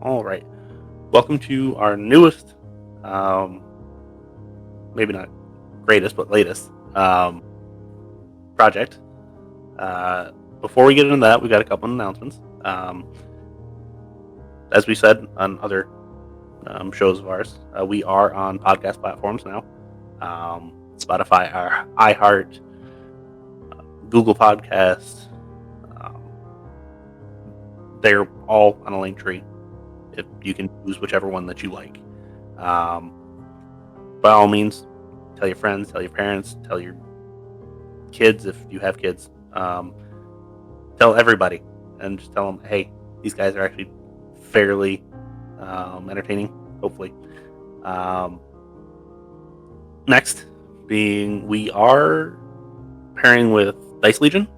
All right. Welcome to our newest, maybe not greatest, but latest project. Before we get into that, we got a couple of announcements. As we said on other shows of ours, we are on podcast platforms now. Spotify, iHeart, Google Podcasts. They're all on a link tree. If you can choose whichever one that you like. By all means, tell your friends, tell your parents, tell your kids if you have kids. Tell everybody and just tell them, hey, these guys are actually fairly entertaining, hopefully. Next being, we are pairing with Dice Legion.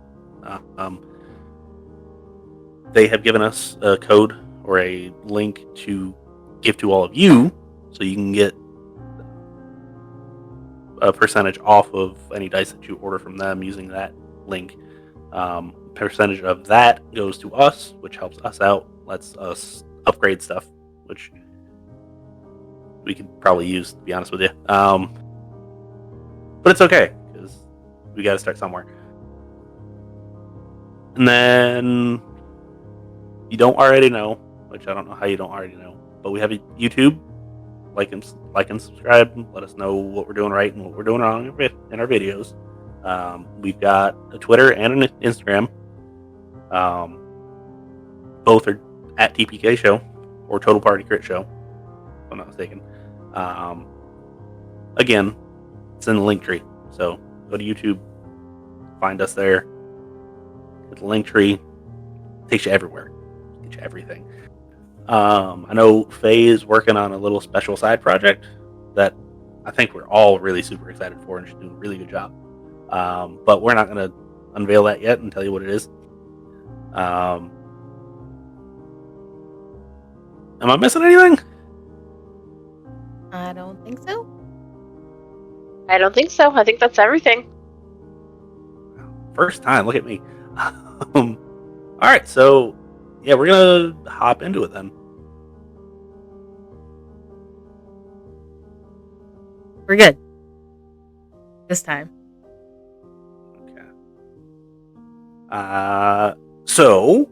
They have given us a code or a link to give to all of you so you can get a percentage off of any dice that you order from them using that link. Percentage of that goes to us, which helps us out, lets us upgrade stuff, which we could probably use, to be honest with you. But it's okay, because we got to start somewhere. And then, you don't already know, which I don't know how you don't already know, but we have a YouTube. Like and subscribe. Let us know what we're doing right and what we're doing wrong in our videos. We've got a Twitter and an Instagram. Both are at TPK Show or Total Party Crit Show, if I'm not mistaken. Again, it's in the link tree. So go to YouTube, find us there. Hit the link tree. Takes you everywhere. Get you everything. I know Faye is working on a little special side project that I think we're all really super excited for, and she's doing a really good job. But we're not going to unveil that yet and tell you what it is. Am I missing anything? I don't think so. I don't think so. I think that's everything. First time. Look at me. All right, so yeah, we're going to hop into it then. We're good. This time. Okay. So,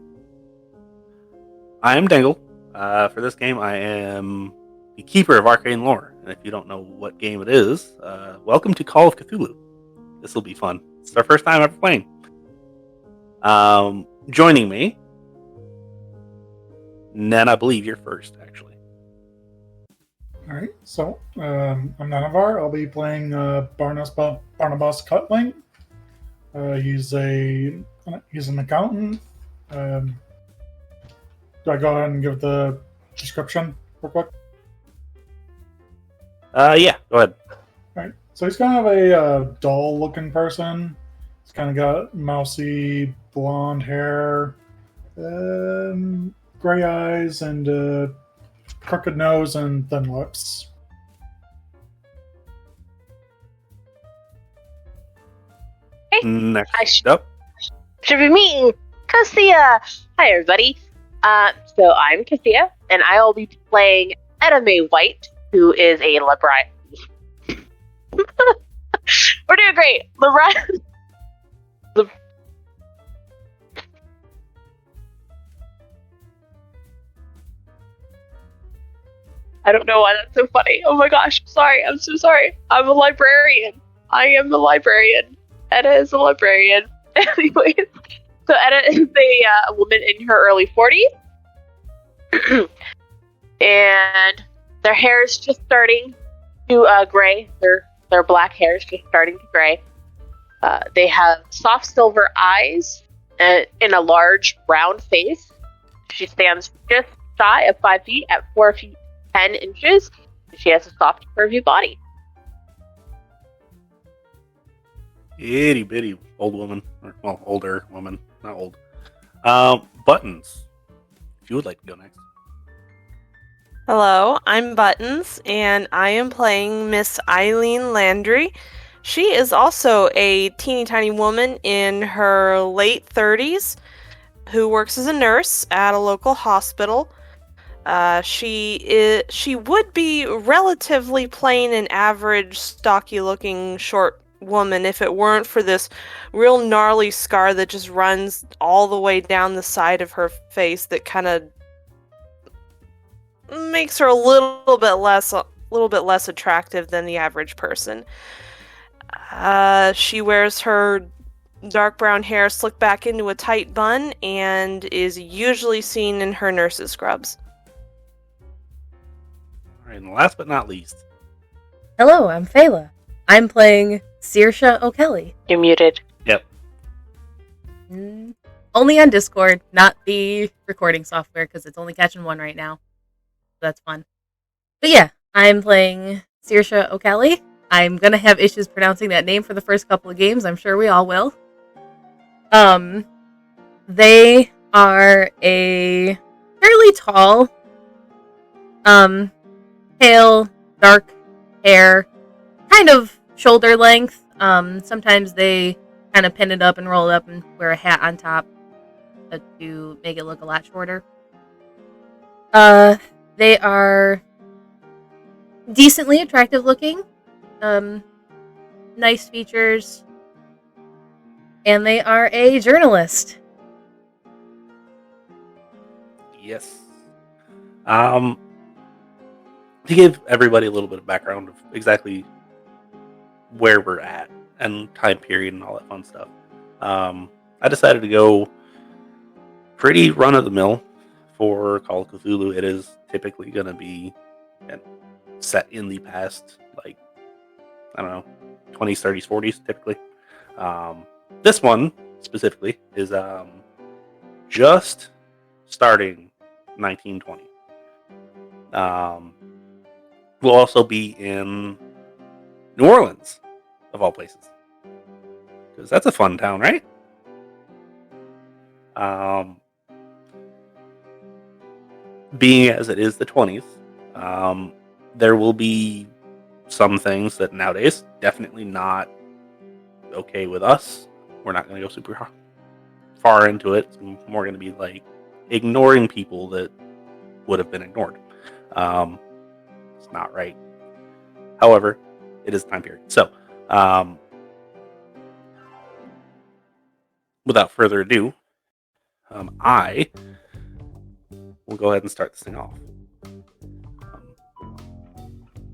I am Dengle. For this game, I am the keeper of arcane lore. And if you don't know what game it is, welcome to Call of Cthulhu. This will be fun. It's our first time ever playing. Joining me, Nen, I believe you're first, actually. Alright, so I'm Nenavar. I'll be playing Barnabas Cutling. He's an accountant. Do I go ahead and give the description real quick? Yeah, go ahead. Alright, so he's kind of a dull-looking person. He's kind of got mousy blonde hair, gray eyes, and crooked nose and thin lips. Hey, Next up. should be me, Cocia. Hi, everybody. So I'm Cocia, and I will be playing Etta White, who is a librarian. We're doing great. I don't know why that's so funny. Oh my gosh, sorry. I'm so sorry. I'm a librarian. I am a librarian. Etta is a librarian. Anyways, so Etta is a woman in her early 40s. And their hair is just starting to gray. Their black hair is just starting to gray. They have soft silver eyes and a large round face. She stands just shy of 5 feet at 4 feet 10 inches. She has a soft, curvy body. Itty bitty old woman. Well, older woman. Not old. Buttons. If you would like to go next. Hello, I'm Buttons, and I am playing Miss Eileen Landry. She is also a teeny tiny woman in her late 30s who works as a nurse at a local hospital. She would be relatively plain and average, stocky-looking, short woman if it weren't for this real gnarly scar that just runs all the way down the side of her face that kind of makes her a little bit less attractive than the average person. She wears her dark brown hair slicked back into a tight bun and is usually seen in her nurse's scrubs. All right, and last but not least, Hello, I'm Feyla. I'm playing Saoirse O'Kelly. You're muted. yep. Only on Discord, not the recording software, because it's only catching one right now. That's fun. But yeah, I'm playing Saoirse O'Kelly. I'm gonna have issues pronouncing that name for the first couple of games. I'm sure we all will. They are a fairly tall, pale, dark hair, kind of shoulder length. Sometimes they kind of pin it up and roll it up and wear a hat on top to make it look a lot shorter. They are decently attractive looking, nice features, and they are a journalist. Yes. To give everybody a little bit of background of exactly where we're at and time period and all that fun stuff, I decided to go pretty run of the mill for Call of Cthulhu. It is typically going to be set in the past, like, I don't know, 20s, 30s, 40s typically. This one specifically is just starting 1920. Will also be in New Orleans, of all places, because that's a fun town, right? Being as it is the 20s, there will be some things that nowadays definitely not okay with us. We're not going to go super far into it. It's more going to be like ignoring people that would have been ignored. It's not right. However, it is time period. So, without further ado, I will go ahead and start this thing off.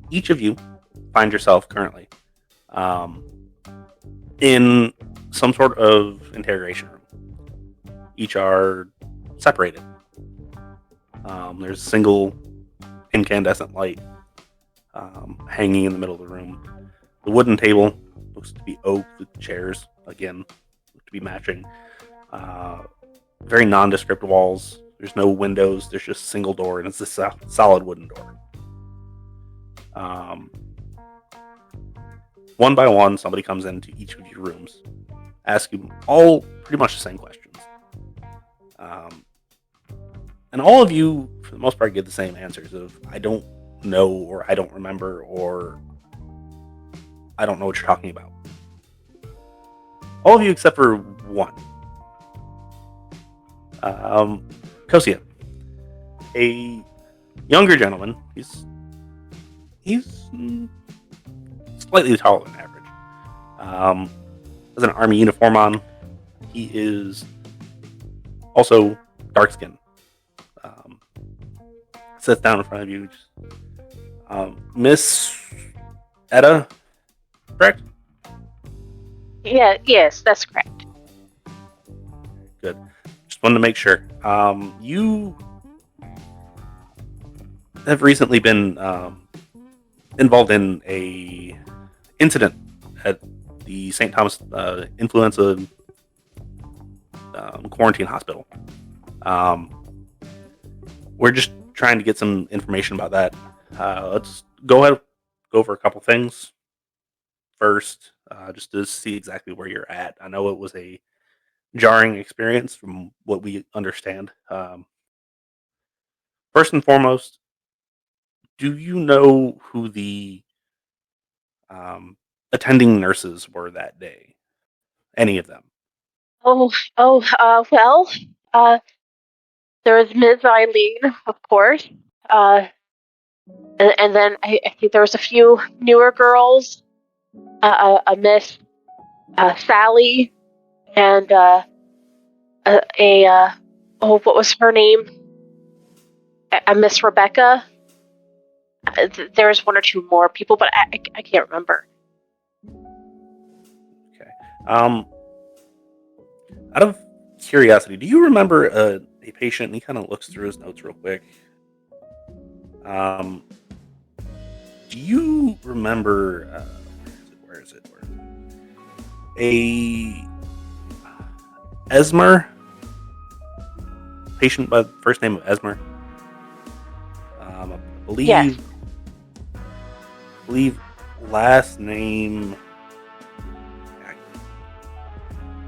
Each of you find yourself currently in some sort of interrogation room. Each are separated. There's a single incandescent light hanging in the middle of the room. The wooden table looks to be oak. The chairs, again, look to be matching. Very nondescript walls. There's no windows. There's just a single door, and it's a solid wooden door. One by one, somebody comes into each of your rooms, ask you all pretty much the same questions. And all of you, for the most part, give the same answers of, I don't know, or I don't remember, or I don't know what you're talking about. All of you except for one. Cocia. A younger gentleman. He's slightly taller than average. Has an army uniform on. He is also dark-skinned. Sits down in front of you. Miss Etta, correct? Yeah, yes, that's correct. Good. Just wanted to make sure. You have recently been involved in a incident at the St. Thomas Influenza Quarantine Hospital. We're just trying to get some information about that. Let's go over a couple things first, just to see exactly where you're at. I know it was a jarring experience from what we understand. First and foremost, do you know who the attending nurses were that day? Any of them? Well, there was Ms. Eileen, of course. And then I think there was a few newer girls, a Miss Sally, and what was her name? A Miss Rebecca. There's one or two more people, but I can't remember. Okay. Out of curiosity, do you remember a patient? And he kind of looks through his notes real quick. Do you remember? Where is it? A Esmer patient by the first name of Esmer. I believe. Yes. I believe last name.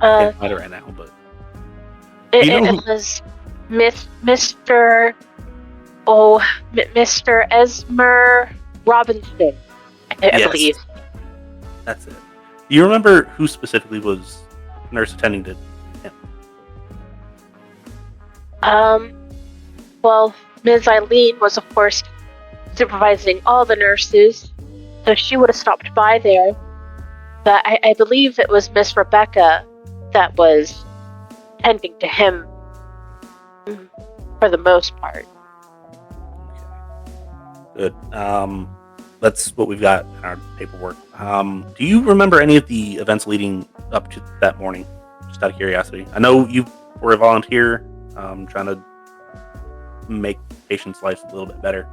I can't find it right now, but it was Mr. Esmer Robinson, I believe. That's it. Do you remember who specifically was nurse attending to him? Well, Ms. Eileen was, of course, supervising all the nurses, so she would have stopped by there. But I believe it was Miss Rebecca that was tending to him for the most part. Good. That's what we've got in our paperwork. Do you remember any of the events leading up to that morning? Just out of curiosity. I know you were a volunteer, trying to make patients' lives a little bit better.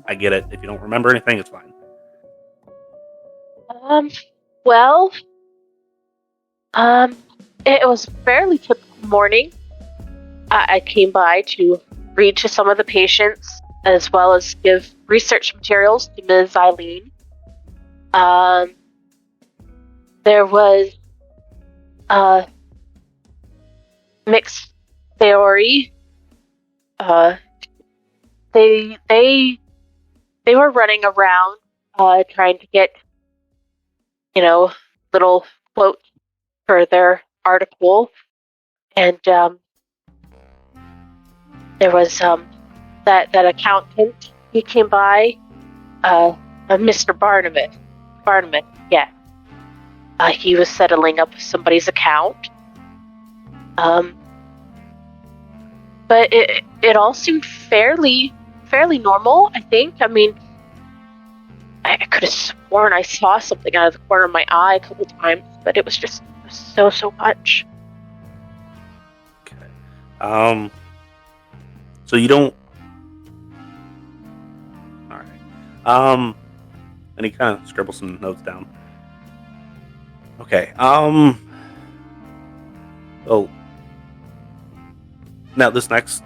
I get it. If you don't remember anything, it's fine. Well, it was a fairly typical morning. I came by to read to some of the patients, as well as give research materials to Ms. Eileen. There was mixed theory. They were running around trying to get, little quotes for their article, and there was that accountant. He came by, Mr. Barnabas. Yeah. He was settling up somebody's account. But it all seemed fairly normal, I think. I mean, I could have sworn I saw something out of the corner of my eye a couple times, but it was just so much. Okay. So you don't. All right. And he kind of scribbles some notes down. Okay. Well, now this next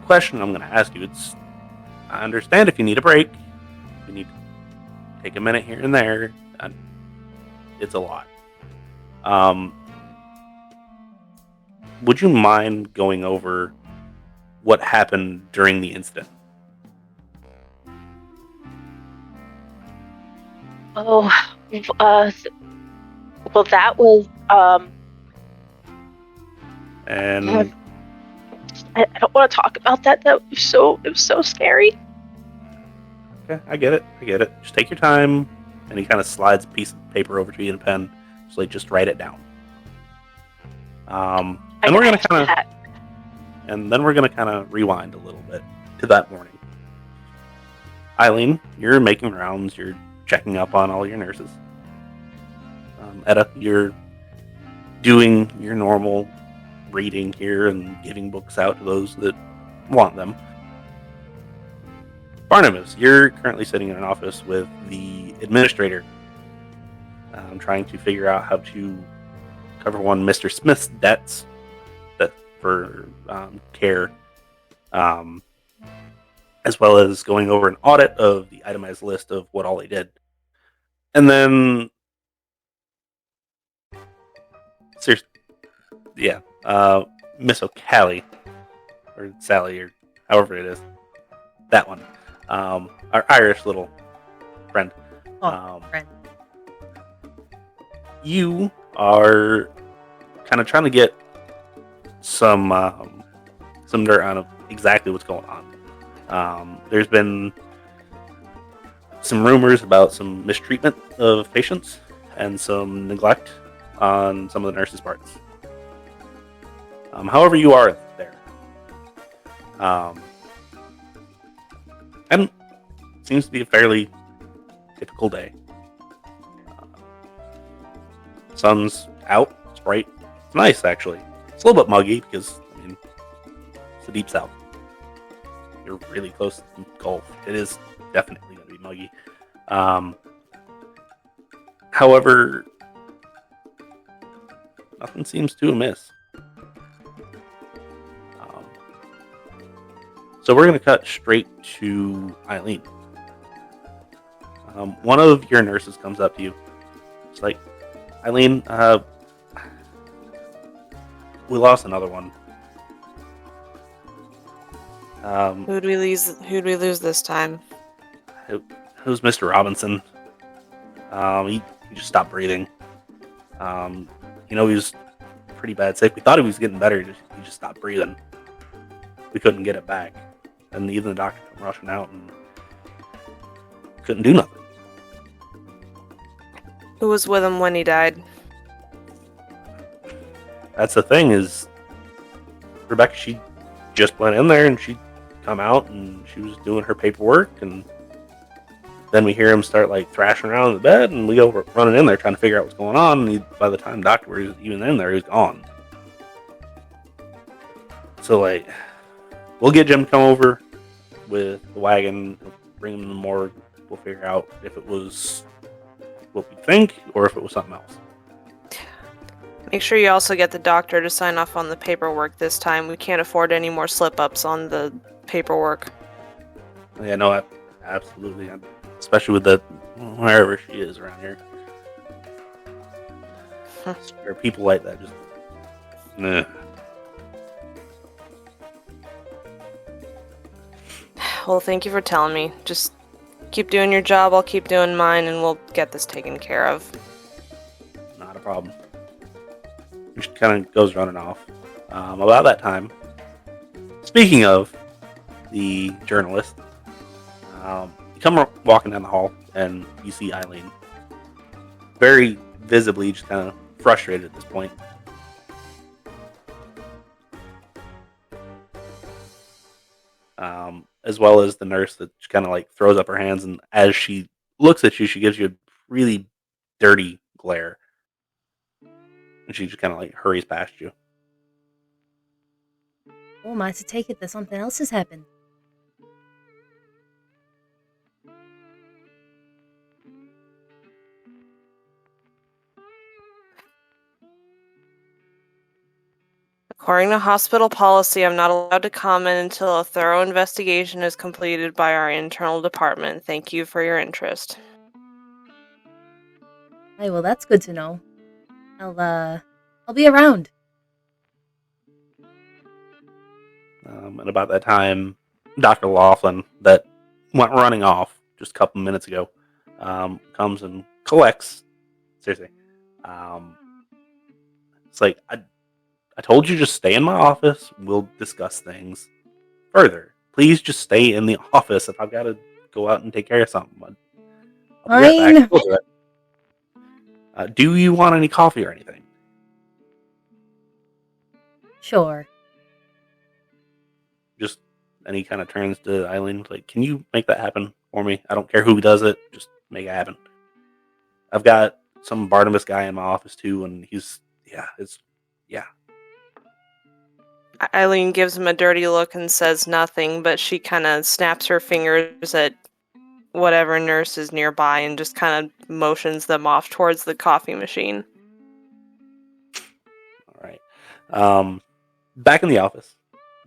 question I'm going to ask you, I understand if you need a break, you need to take a minute here and there. It's a lot. Would you mind going over what happened during the incident? Oh, well, that was And I don't want to talk about that. It was so scary. okay, I get it. Just take your time. And he kind of slides a piece of paper over to you and a pen. So just write it down. And we're gonna kind of rewind a little bit to that morning. Eileen, you're making rounds. You're checking up on all your nurses. Etta, you're doing your normal reading here and giving books out to those that want them. Barnabas, you're currently sitting in an office with the administrator, trying to figure out how to cover one Mr. Smith's debts for care, as well as going over an audit of the itemized list of what all they did. And then, Miss O'Callaghan, or Sally, or however it is, that one, our Irish little friend. Friend. You are kind of trying to get some some dirt on exactly what's going on. There's been some rumors about some mistreatment of patients and some neglect on some of the nurses' parts. However, you are there. And it seems to be a fairly typical day. Sun's out, it's bright. It's nice, actually. It's a little bit muggy because, it's the deep south. You're really close to the Gulf. It is definitely going to be muggy. However, nothing seems too amiss. So we're going to cut straight to Eileen. One of your nurses comes up to you. It's like, Eileen, we lost another one. Who'd we lose this time? It was Mr. Robinson. He just stopped breathing. He was pretty bad sick. We thought he was getting better. He just stopped breathing. We couldn't get it back. And even the doctor came rushing out and couldn't do nothing. Who was with him when he died? That's the thing is, Rebecca, she just went in there and she'd come out and she was doing her paperwork, and then we hear him start thrashing around in the bed, and we go running in there trying to figure out what's going on, and by the time the doctor was even in there, he was gone. So we'll get Jim to come over with the wagon, bring him to the morgue. We'll figure out if it was what we think or if it was something else. Make sure you also get the doctor to sign off on the paperwork this time. We can't afford any more slip-ups on the paperwork. Yeah, no, absolutely. Especially with the wherever she is around here. There are people like that just... Nah. Well, thank you for telling me. Just keep doing your job, I'll keep doing mine, and we'll get this taken care of. Not a problem. She kind of goes running off. About that time, speaking of the journalist, you come walking down the hall, and you see Eileen. Very visibly, just kind of frustrated at this point. As well as the nurse that kind of throws up her hands, and as she looks at you, she gives you a really dirty glare. And she just kind of hurries past you. Oh, am I to take it that something else has happened? According to hospital policy, I'm not allowed to comment until a thorough investigation is completed by our internal department. Thank you for your interest. Hey, well, that's good to know. I'll be around. And about that time, Dr. Laughlin, that went running off just a couple minutes ago, comes and collects. Seriously. It's like, I told you just stay in my office. We'll discuss things further. Please just stay in the office if I've got to go out and take care of something. I'll be right back. Do you want any coffee or anything? Sure. And he kind of turns to Eileen, can you make that happen for me? I don't care who does it, just make it happen. I've got some Barnabas guy in my office too, and Eileen gives him a dirty look and says nothing, but she kind of snaps her fingers at whatever nurse is nearby and just kind of motions them off towards the coffee machine. All right. Back in the office,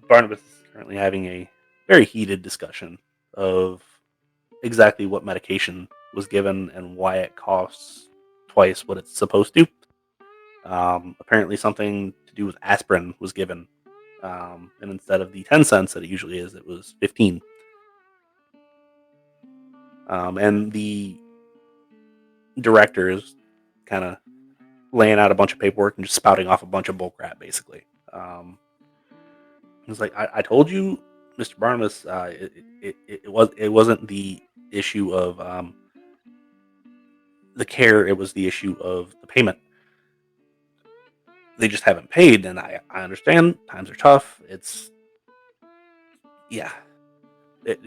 Barnabas is currently having a very heated discussion of exactly what medication was given and why it costs twice what it's supposed to. Apparently something to do with aspirin was given. And instead of the 10 cents that it usually is, it was 15. And the director is kind of laying out a bunch of paperwork and just spouting off a bunch of bullcrap, basically. It's like I told you, Mr. Barnabas. It wasn't the issue of the care. It was the issue of the payment. They just haven't paid, and I understand times are tough. It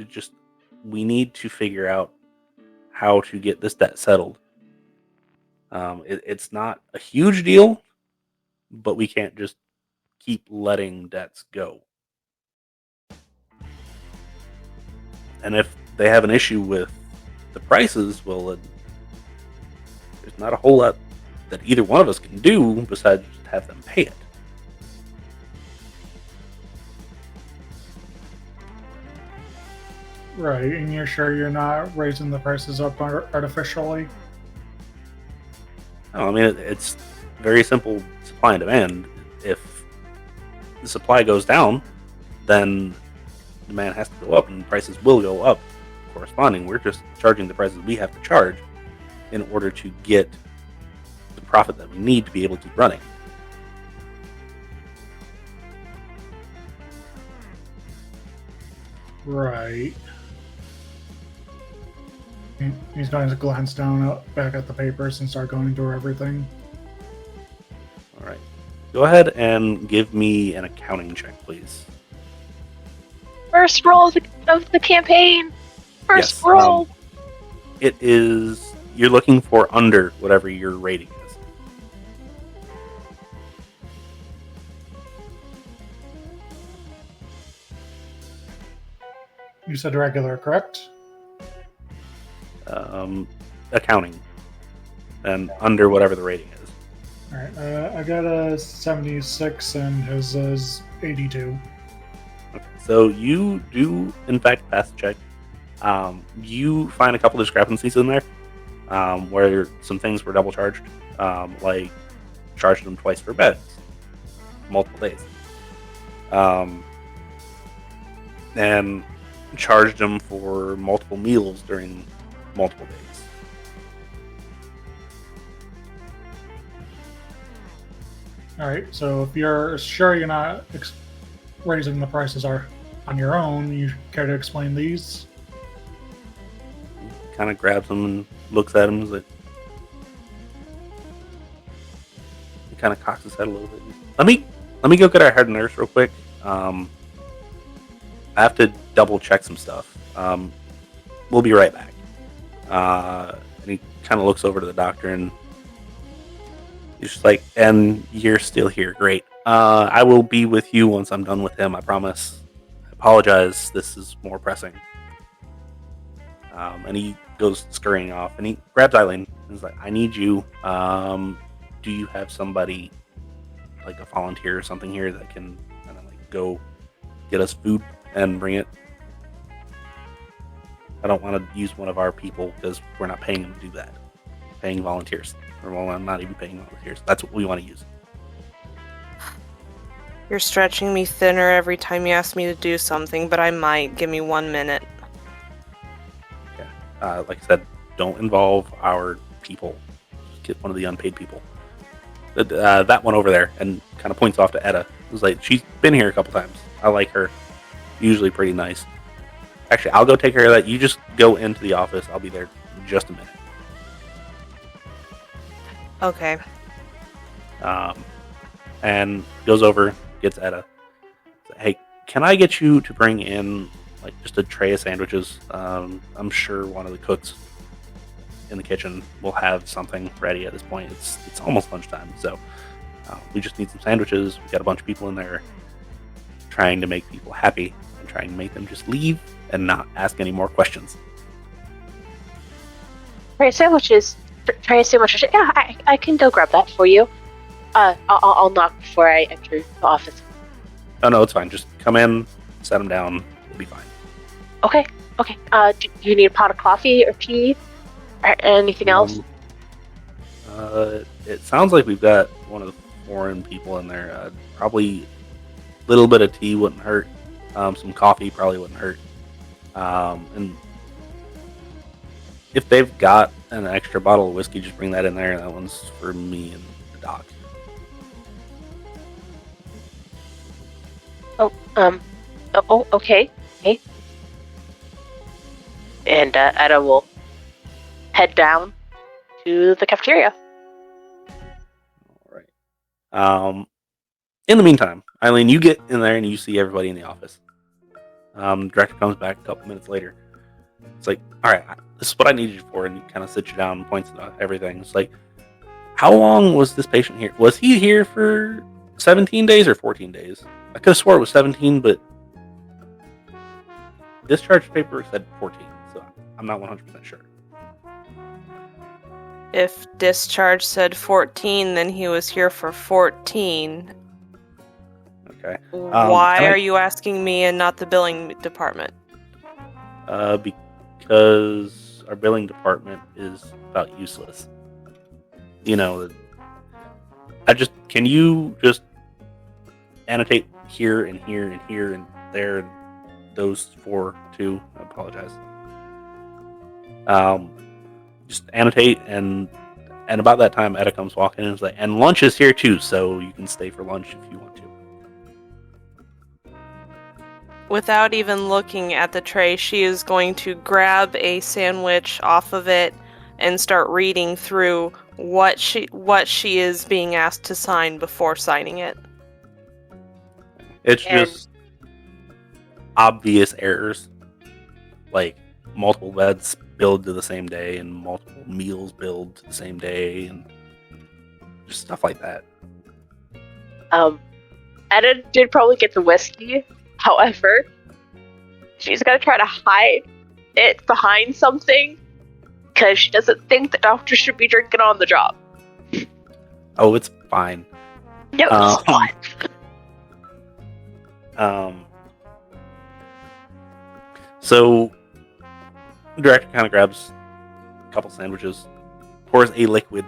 just, we need to figure out how to get this debt settled. It's not a huge deal, but we can't just keep letting debts go. And if they have an issue with the prices, well, there's not a whole lot that either one of us can do besides just have them pay it. Right, and you're sure you're not raising the prices up artificially? No, I mean, it's very simple supply and demand. If the supply goes down, then demand has to go up, and prices will go up corresponding. We're just charging the prices we have to charge in order to get the profit that we need to be able to keep running. Right. He's going to glance down back at the papers and start going through everything. All right. Go ahead and give me an accounting check, please. First roll of the campaign. First Yes, roll. It is, you're looking for under whatever your rating is. You said regular, correct? Accounting. And under whatever the rating is. Alright, I got a 76 and his is 82. Okay, so you do, in fact, pass the check. You find a couple discrepancies in there where some things were double charged, like charged them twice for beds, multiple days, and charged them for multiple meals during multiple days. Alright, so if you're sure you're not raising the prices are on your own, you care to explain these? Kind of grabs them and looks at him. Is like, he kind of cocks his head a little bit. Let me go get our head nurse real quick. I have to double check some stuff. We'll be right back. And he kind of looks over to the doctor and he's just like, and you're still here. Great. I will be with you once I'm done with him. I promise. I apologize. This is more pressing. And he goes scurrying off and he grabs Eileen and he's like, I need you. Do you have somebody, like a volunteer or something here that can kind of like go get us food and bring it? I don't want to use one of our people because we're not paying them to do that. Paying volunteers. Or well, I'm not even paying volunteers. That's what we want to use. You're stretching me thinner every time you ask me to do something, but I might. Give me 1 minute. Like I said, don't involve our people. Just get one of the unpaid people. That one over there, and kind of points off to Etta. It was like, she's been here a couple times. I like her. Usually pretty nice. Actually, I'll go take care of that. You just go into the office. I'll be there in just a minute. Okay. And goes over, gets Etta. Hey, can I get you to bring in like just a tray of sandwiches? I'm sure one of the cooks in the kitchen will have something ready at this point. It's almost lunchtime, so we just need some sandwiches. We got a bunch of people in there trying to make people happy and trying to make them just leave and not ask any more questions. Tray of sandwiches. Yeah, I can go grab that for you. I'll knock before I enter the office. Oh no, it's fine. Just come in, set them down. We'll be fine. Okay. Do you need a pot of coffee or tea or anything else? It sounds like we've got one of the foreign people in there. Probably a little bit of tea wouldn't hurt. Some coffee probably wouldn't hurt. And if they've got an extra bottle of whiskey, just bring that in there. That one's for me and the doc. Okay. And Etta will head down to the cafeteria. All right. In the meantime, Eileen, you get in there and you see everybody in the office. Director comes back a couple minutes later. It's like, all right, this is what I needed you for, and he kind of sits you down and points at everything. It's like, how long was this patient here? Was he here for 17 days or 14 days? I could have swore it was 17, but discharge paper said 14, so I'm not 100% sure. If discharge said 14, then he was here for 14. Okay. Why are you asking me and not the billing department? Because our billing department is about useless. You know, can you just annotate here and here and here and there and those 4 too? I apologize. Just annotate, and about that time Etta comes walking in and is like, and lunch is here too, so you can stay for lunch if you want to. Without even looking at the tray, she is going to grab a sandwich off of it and start reading through what she is being asked to sign before signing it. It's just obvious errors, like multiple beds billed to the same day and multiple meals billed to the same day and just stuff like that. Etta did probably get the whiskey. However, she's going to try to hide it behind something because she doesn't think the doctor should be drinking on the job. Oh, it's fine. No, it's not. So, the director kind of grabs a couple sandwiches, pours a liquid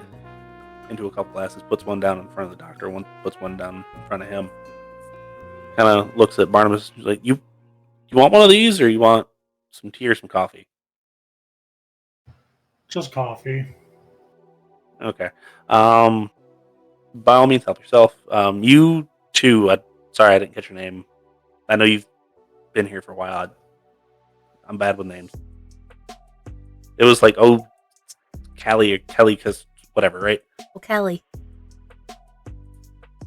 into a couple glasses, puts one down in front of the doctor, puts one down in front of him. Kind of looks at Barnabas. He's like, "You want one of these, or you want some tea or some coffee?" Just coffee. Okay. By all means, help yourself. You too. Sorry, I didn't catch your name. I know you've been here for a while. I'm bad with names. It was like, Callie or Kelly, because whatever, right? Oh, Kelly.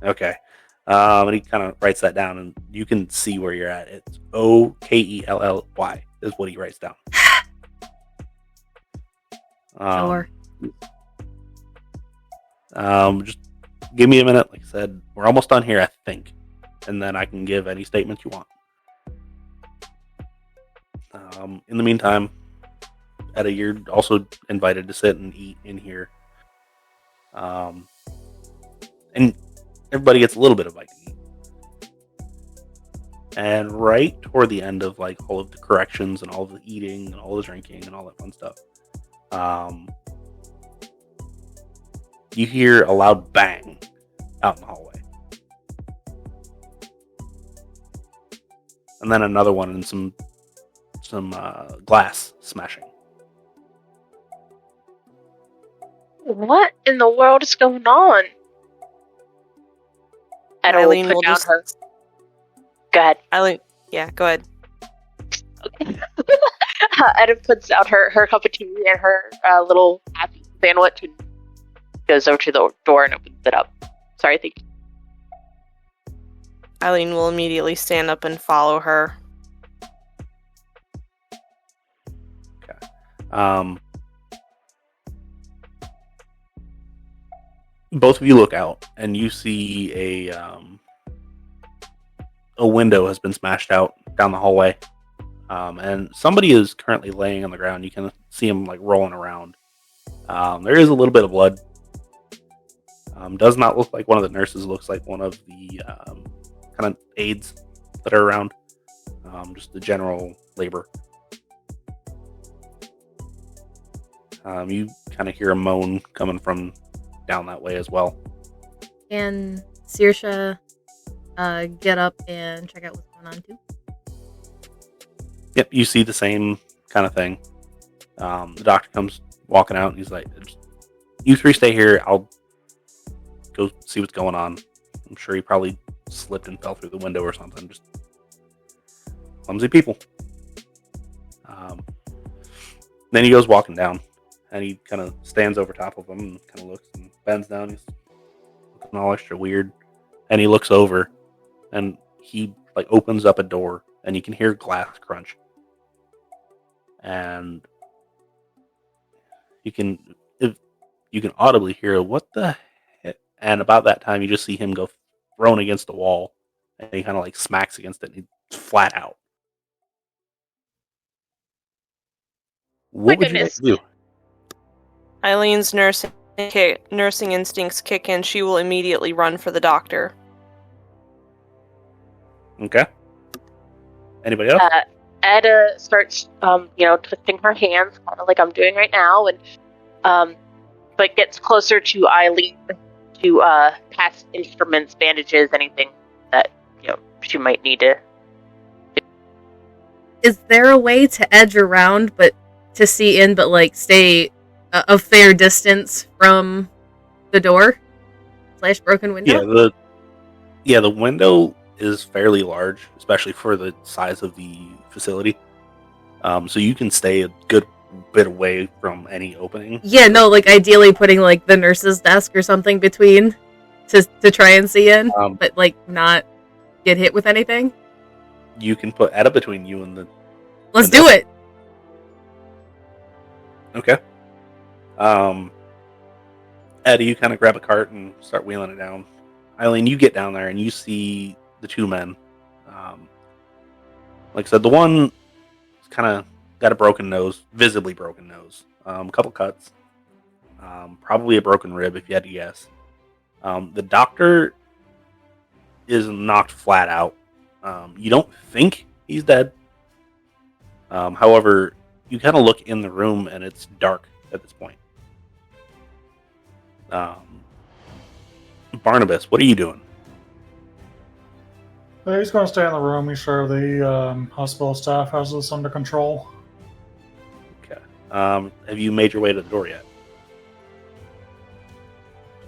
Okay. And he kind of writes that down, and you can see where you're at. It's Okelly is what he writes down. Sure. Just give me a minute. Like I said, we're almost done here, I think, and then I can give any statements you want. In the meantime, Etta, you're also invited to sit and eat in here. And everybody gets a little bit of bite to eat. And right toward the end of like all of the corrections and all of the eating and all the drinking and all that fun stuff, you hear a loud bang out in the hallway. And then another one and some glass smashing. What in the world is going on? Etta Eileen will will put down just... her. Go ahead. Eileen, yeah, go ahead. Okay. Etta puts out her cup of tea and her little happy sandwich and goes over to the door and opens it up. Sorry, thank you. Eileen will immediately stand up and follow her. Okay. Both of you look out and you see a window has been smashed out down the hallway. And somebody is currently laying on the ground. You can see him like rolling around. There is a little bit of blood. Does not look like one of the nurses. Looks like one of the kind of aides that are around. Just the general labor. You kind of hear a moan coming from down that way as well. Can Saoirse get up and check out what's going on too? Yep, you see the same kind of thing. The doctor comes walking out and he's like, "You three stay here. I'll go see what's going on." I'm sure he probably slipped and fell through the window or something. Just clumsy people. Then he goes walking down, and he kind of stands over top of them and kind of looks and bends down. He's looking all extra weird, and he looks over, and he like opens up a door, and you can hear glass crunch, and you can audibly hear what the heck. And about that time, you just see him go thrown against the wall, and he kind of like smacks against it, and he's flat out. What would you like to do? Eileen's nursing instincts kick in. She will immediately run for the doctor. Okay. Anybody else? Etta starts, twisting her hands, kind of like I'm doing right now, and but gets closer to Eileen to pass instruments, bandages, anything that she might need to. Is there a way to edge around, but to see in, but like stay a fair distance from the door / broken window? Yeah, the window is fairly large, especially for the size of the facility. So you can stay a good bit away from any opening. Yeah, no, like ideally putting like the nurse's desk or something between to try and see in, but like not get hit with anything. You can put Etta between you and the. Let's do it. Okay. Etta, you kind of grab a cart and start wheeling it down. Eileen, you get down there and you see the two men. Like I said, the one kind of got a broken nose, visibly broken nose, a couple cuts, probably a broken rib if you had to guess. The doctor is knocked flat out. You don't think he's dead. However, you kind of look in the room and it's dark at this point. Barnabas, what are you doing? He's going to stay in the room. He's sure the hospital staff has this under control. Okay. Have you made your way to the door yet?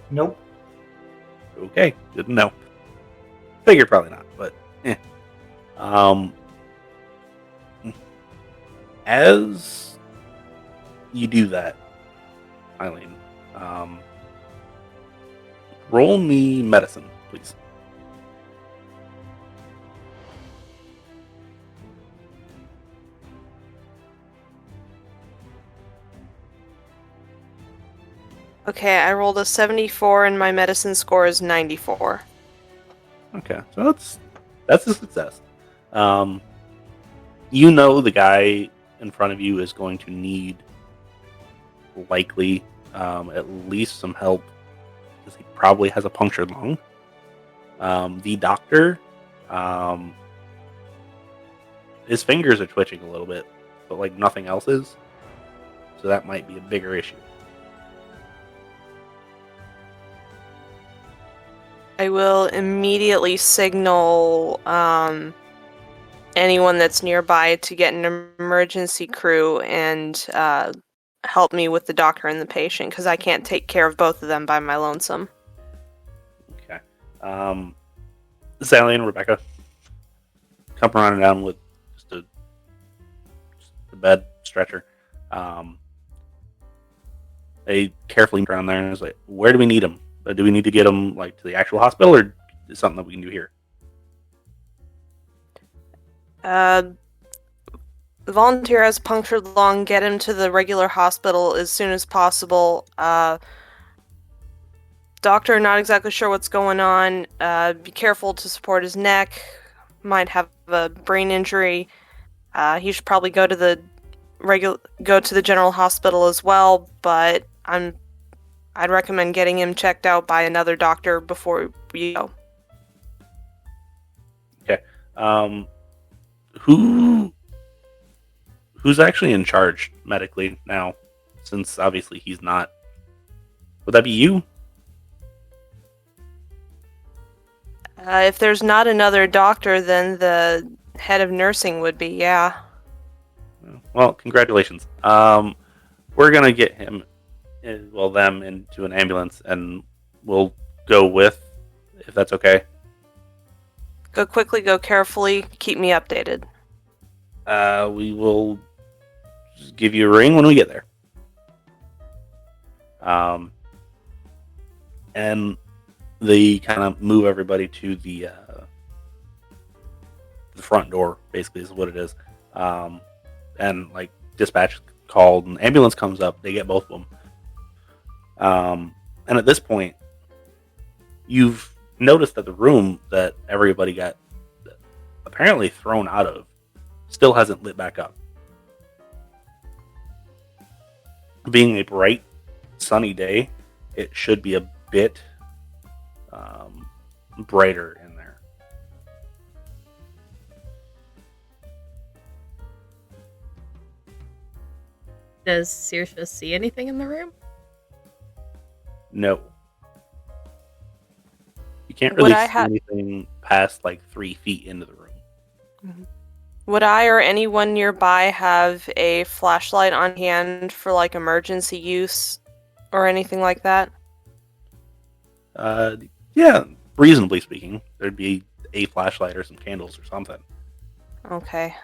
Nope. Okay, good to know. Figured probably not, but as you do that, Eileen, roll me medicine, please. Okay, I rolled a 74 and my medicine score is 94. Okay, so that's a success. You know the guy in front of you is going to need likely at least some help because he probably has a punctured lung. The doctor, his fingers are twitching a little bit, but like nothing else is. So that might be a bigger issue. I will immediately signal anyone that's nearby to get an emergency crew and help me with the doctor and the patient, because I can't take care of both of them by my lonesome. Okay. Sally and Rebecca come running down with just a bed stretcher. They carefully around there and is like, where do we need him? Do we need to get him like to the actual hospital, or is something that we can do here? The volunteer has punctured lung. Get him to the regular hospital as soon as possible. Doctor, not exactly sure what's going on. Be careful to support his neck. Might have a brain injury. He should probably go to the general hospital as well. But I'd recommend getting him checked out by another doctor before we go. Okay. Who's actually in charge medically now? Since obviously he's not. Would that be you? If there's not another doctor, then the head of nursing would be, yeah. Well, congratulations. We're gonna get him, them into an ambulance, and we'll go with, if that's okay. Go quickly, go carefully, keep me updated. We will just give you a ring when we get there. And they kind of move everybody to the front door, basically, is what it is. And like dispatch called, and ambulance comes up. They get both of them. And at this point, you've noticed that the room that everybody got apparently thrown out of still hasn't lit back up. Being a bright, sunny day, it should be a bit brighter in there. Does Saoirse see anything in the room? No. You can't really Would see anything past like 3 feet into the room. Mhm. Would I or anyone nearby have a flashlight on hand for like emergency use or anything like that? Yeah, reasonably speaking, there'd be a flashlight or some candles or something. Okay.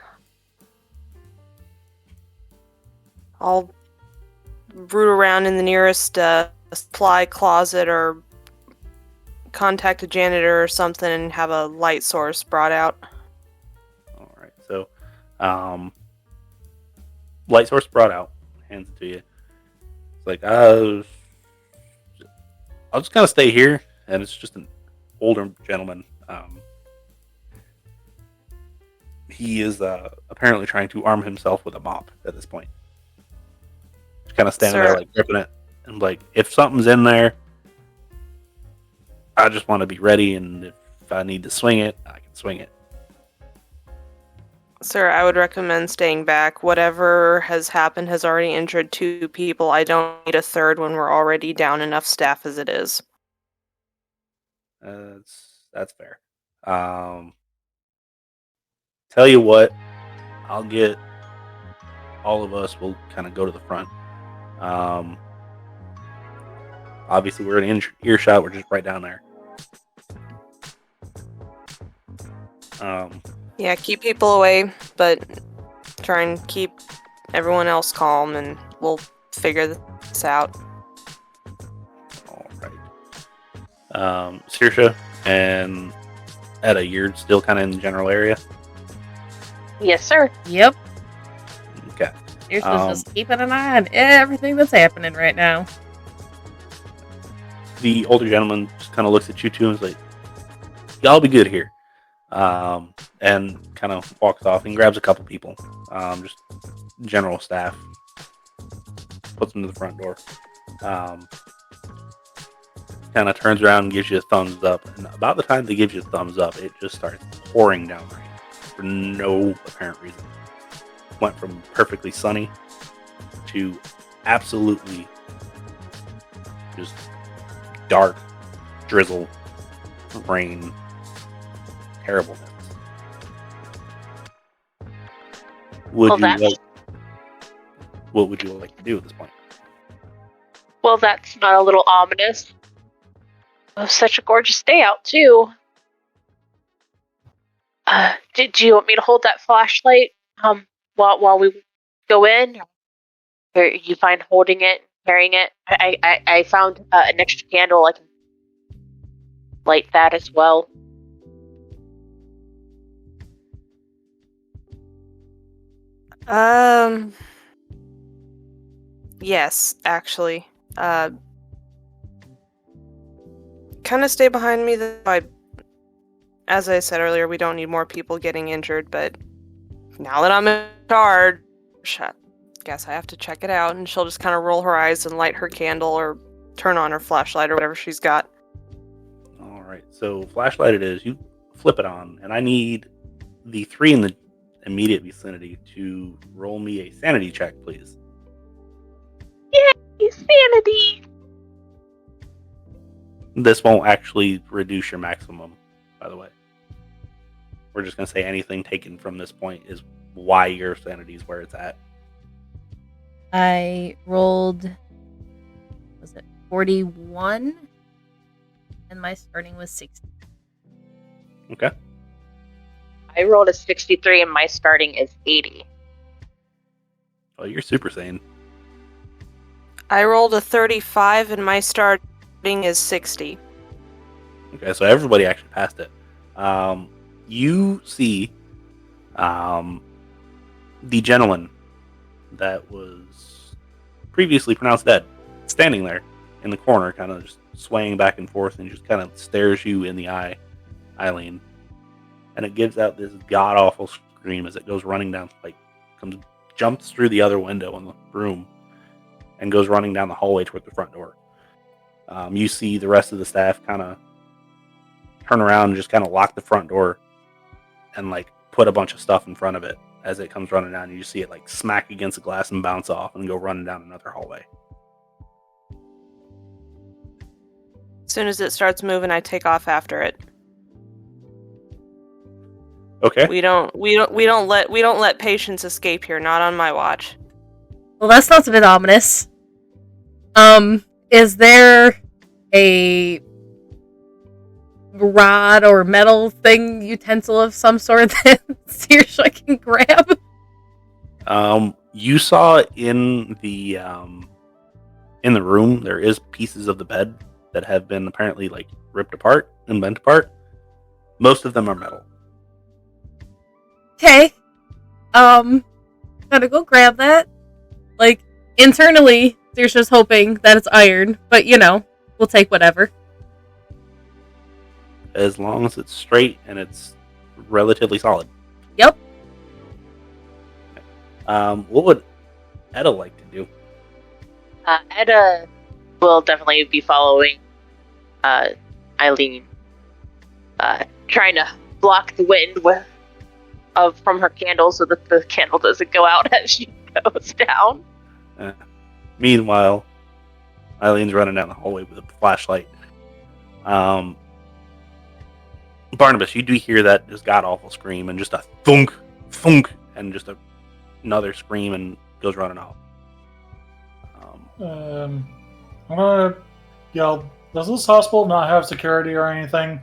I'll root around in the nearest supply closet or contact a janitor or something and have a light source brought out. All right, so light source brought out, hands it to you. It's like, I'll just kind of stay here, and it's just an older gentleman. He is apparently trying to arm himself with a mop at this point. Just kind of standing there, like gripping it, and like, if something's in there, I just want to be ready, and if I need to swing it, I can swing it. Sir, I would recommend staying back. Whatever has happened has already injured 2 people. I don't need a third when we're already down enough staff as it is. That's fair. Tell you what, I'll get all of us. We'll kind of go to the front. Obviously, we're in earshot. We're just right down there. Yeah, keep people away, but try and keep everyone else calm, and we'll figure this out. All right. Saoirse and Etta, you're still kind of in the general area? Yes, sir. Yep. Okay. Saoirse's just keeping an eye on everything that's happening right now. The older gentleman just kind of looks at you two and is like, y'all be good here. And kind of walks off and grabs a couple people, just general staff, puts them to the front door, kind of turns around and gives you a thumbs up, and about the time they give you a thumbs up, it just starts pouring down rain for no apparent reason. Went from perfectly sunny to absolutely just dark drizzle, rain, terribleness. What would you like to do at this point? Well, that's not a little ominous. It was such a gorgeous day out, too. Do you want me to hold that flashlight while we go in? Or you find holding it, carrying it? I found an extra candle. I can light that as well. Yes, actually. Kind of stay behind me. As I said earlier, we don't need more people getting injured, but now that I'm in charge, I guess I have to check it out, and she'll just kind of roll her eyes and light her candle or turn on her flashlight or whatever she's got. Alright, so flashlight it is. You flip it on, and I need the 3 in the immediate vicinity to roll me a sanity check, please. Yay, sanity! This won't actually reduce your maximum, by the way. We're just going to say anything taken from this point is why your sanity is where it's at. I rolled, was it 41? And my starting was 60. Okay. I rolled a 63 and my starting is 80. Oh, you're super sane. I rolled a 35 and my starting is 60. Okay, so everybody actually passed it. You see the gentleman that was previously pronounced dead standing there in the corner, kind of just swaying back and forth, and just kind of stares you in the eye, Eileen. And it gives out this god-awful scream as it goes running down, jumps through the other window in the room and goes running down the hallway toward the front door. You see the rest of the staff kind of turn around and just kind of lock the front door and put a bunch of stuff in front of it as it comes running down. You see it smack against the glass and bounce off and go running down another hallway. As soon as it starts moving, I take off after it. Okay. We don't let patients escape here, not on my watch. Well, that sounds a bit ominous. Is there a rod or metal thing, utensil of some sort that Saoirse can grab? You saw in the room there is pieces of the bed that have been apparently ripped apart and bent apart. Most of them are metal. Okay. Gotta go grab that. Internally, Saoirse's hoping that it's iron, but we'll take whatever. As long as it's straight and it's relatively solid. Yep. What would Etta like to do? Etta will definitely be following Eileen, trying to block the wind from her candle so that the candle doesn't go out as she goes down. Meanwhile, Eileen's running down the hallway with a flashlight. Barnabas, you do hear that just god-awful scream and just a thunk, thunk, and just another scream and goes running off. I'm gonna yell, does this hospital not have security or anything?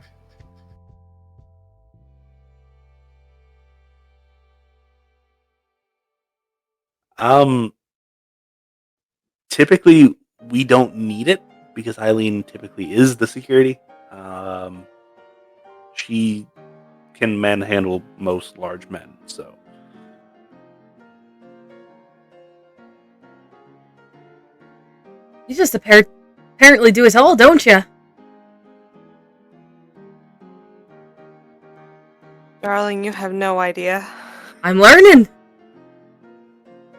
Typically we don't need it because Eileen typically is the security. She can manhandle most large men, so. You just apparently do it all, don't you? Darling, you have no idea. I'm learning.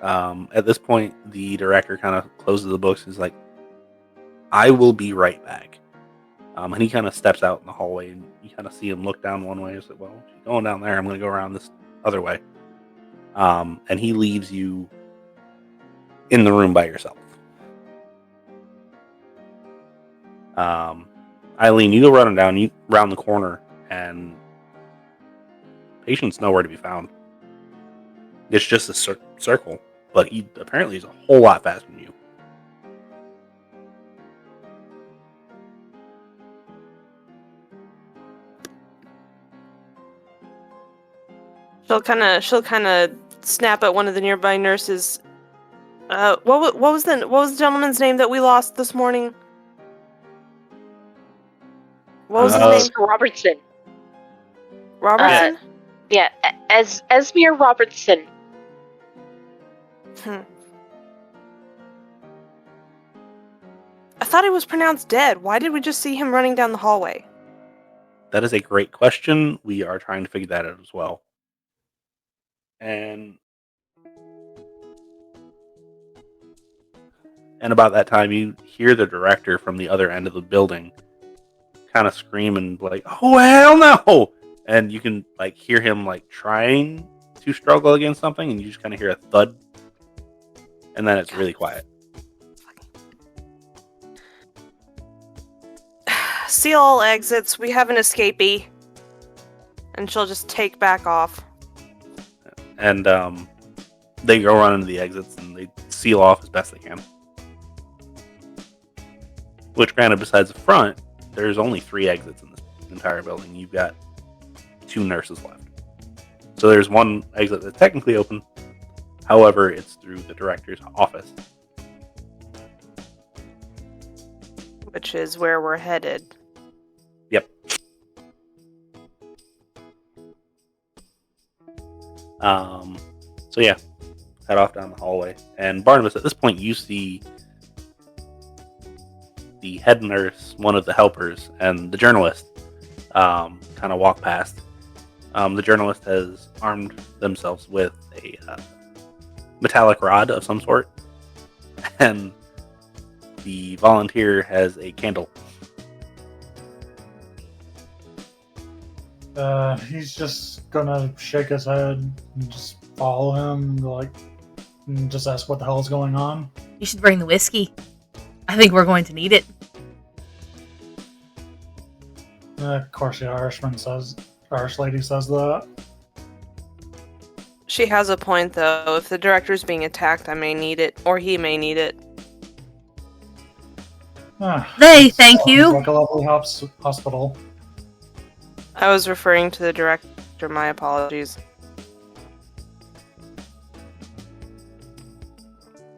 At this point, the director kind of closes the books and is like, I will be right back. And he kind of steps out in the hallway, and you kind of see him look down one way. He's like, well, she's going down there. I'm going to go around this other way. And he leaves you in the room by yourself. Eileen, you go running down, round the corner, and patient's nowhere to be found. It's just a circle, but he apparently is a whole lot faster than you. She'll kind of snap at one of the nearby nurses. What was the gentleman's name that we lost this morning? What was his name? Robertson. Robertson? Yeah, Esmere Robertson. I thought he was pronounced dead. Why did we just see him running down the hallway? That is a great question. We are trying to figure that out as well. And about that time, you hear the director from the other end of the building kind of scream and like, "Oh hell no!" And you can hear him trying to struggle against something, and you just kind of hear a thud, and then it's really quiet. Seal all exits. We have an escapee, and she'll just take back off. And they go run into the exits and they seal off as best they can. Which, granted, besides the front, there's only 3 exits in this entire building. You've got 2 nurses left. So there's one exit that's technically open. However, it's through the director's office. Which is where we're headed. Yep. So yeah, head off down the hallway. And Barnabas, at this point, you see the head nurse, one of the helpers, and the journalist kind of walk past. The journalist has armed themselves with a metallic rod of some sort, and the volunteer has a candle. He's just gonna shake his head and just follow him, and just ask what the hell is going on. You should bring the whiskey. I think we're going to need it. Cocia Irish lady says that. She has a point, though. If the director's being attacked, I may need it, or he may need it. Thank you. Like a lovely hospital. I was referring to the director. My apologies.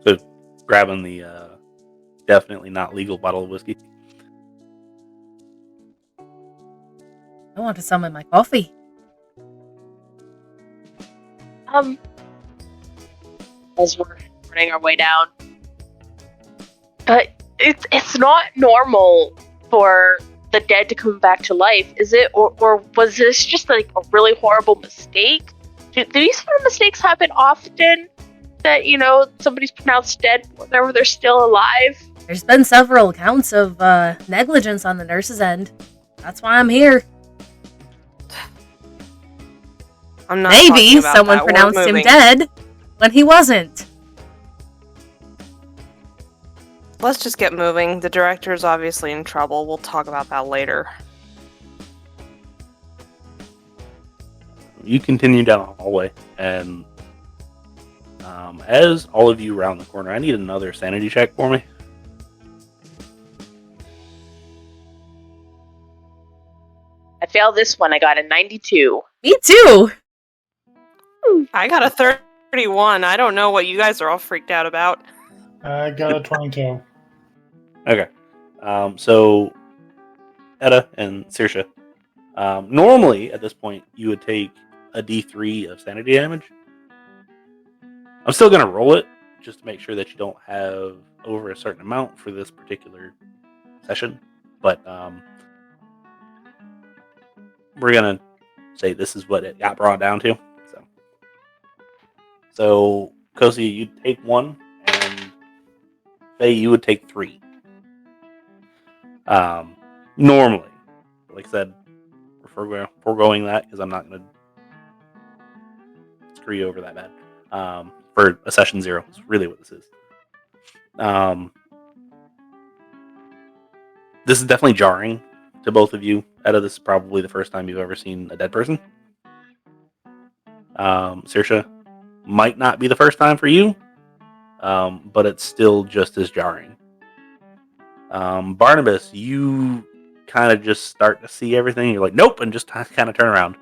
So, grabbing the definitely not legal bottle of whiskey. I want to summon my coffee. As we're running our way down, it's not normal for the dead to come back to life, is it? Or was this just like a really horrible mistake? Do these sort of mistakes happen often? That, somebody's pronounced dead whenever they're still alive? There's been several accounts of negligence on the nurse's end. That's why I'm here. I'm not Maybe talking about someone that. pronounced We're him moving. dead when he wasn't. Let's just get moving. The director's obviously in trouble. We'll talk about that later. You continue down the hallway, and as all of you round the corner, I need another sanity check for me. I failed this one. I got a 92. Me too. I got a 31. I don't know what you guys are all freaked out about. I got a 22. Okay. So, Etta and Saoirse, normally at this point, you would take a D3 of sanity damage. I'm still going to roll it, just to make sure that you don't have over a certain amount for this particular session. But we're going to say this is what it got brought down to. So Cocia, you'd take 1, and Faye, you would take 3. Normally, like I said, we're foregoing that because I'm not going to screw you over that bad. For a session 0, is really what this is. This is definitely jarring to both of you. Etta, this is probably the first time you've ever seen a dead person. Saoirse, might not be the first time for you, but it's still just as jarring. Barnabas, you kind of just start to see everything. You're like, nope, and just kind of turn around.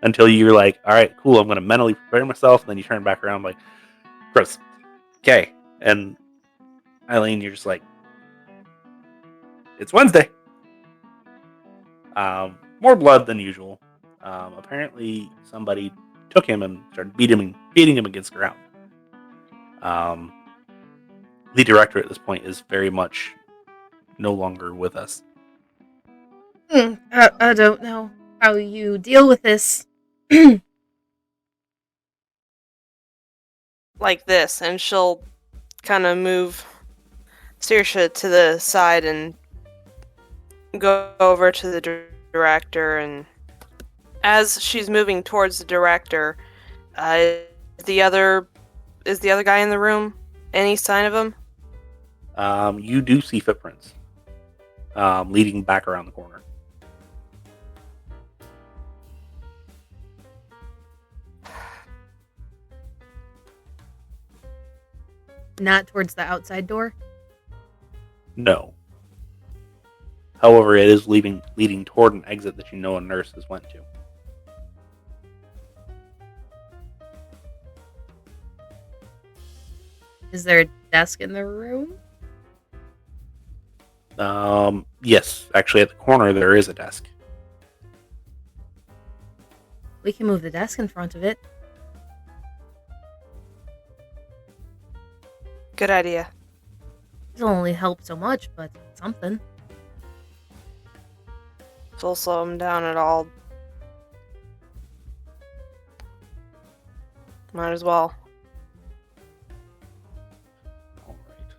Until you're like, all right, cool, I'm going to mentally prepare myself. And then you turn back around like, gross. Okay. And Eileen, you're just like, it's Wednesday. More blood than usual. Apparently, somebody took him and started beating him against the ground. The director at this point is very much no longer with us. I don't know how you deal with this. Like this, and she'll kind of move Saoirse to the side and go over to the director, and as she's moving towards the director, is the other guy in the room? Any sign of him? You do see footprints leading back around the corner. Not towards the outside door? No. However, it is leading toward an exit that you know a nurse has went to. Is there a desk in the room? Yes. Actually, at the corner, there is a desk. We can move the desk in front of it. Good idea. It'll only help so much, but something. It'll slow him down at all. Might as well. All right.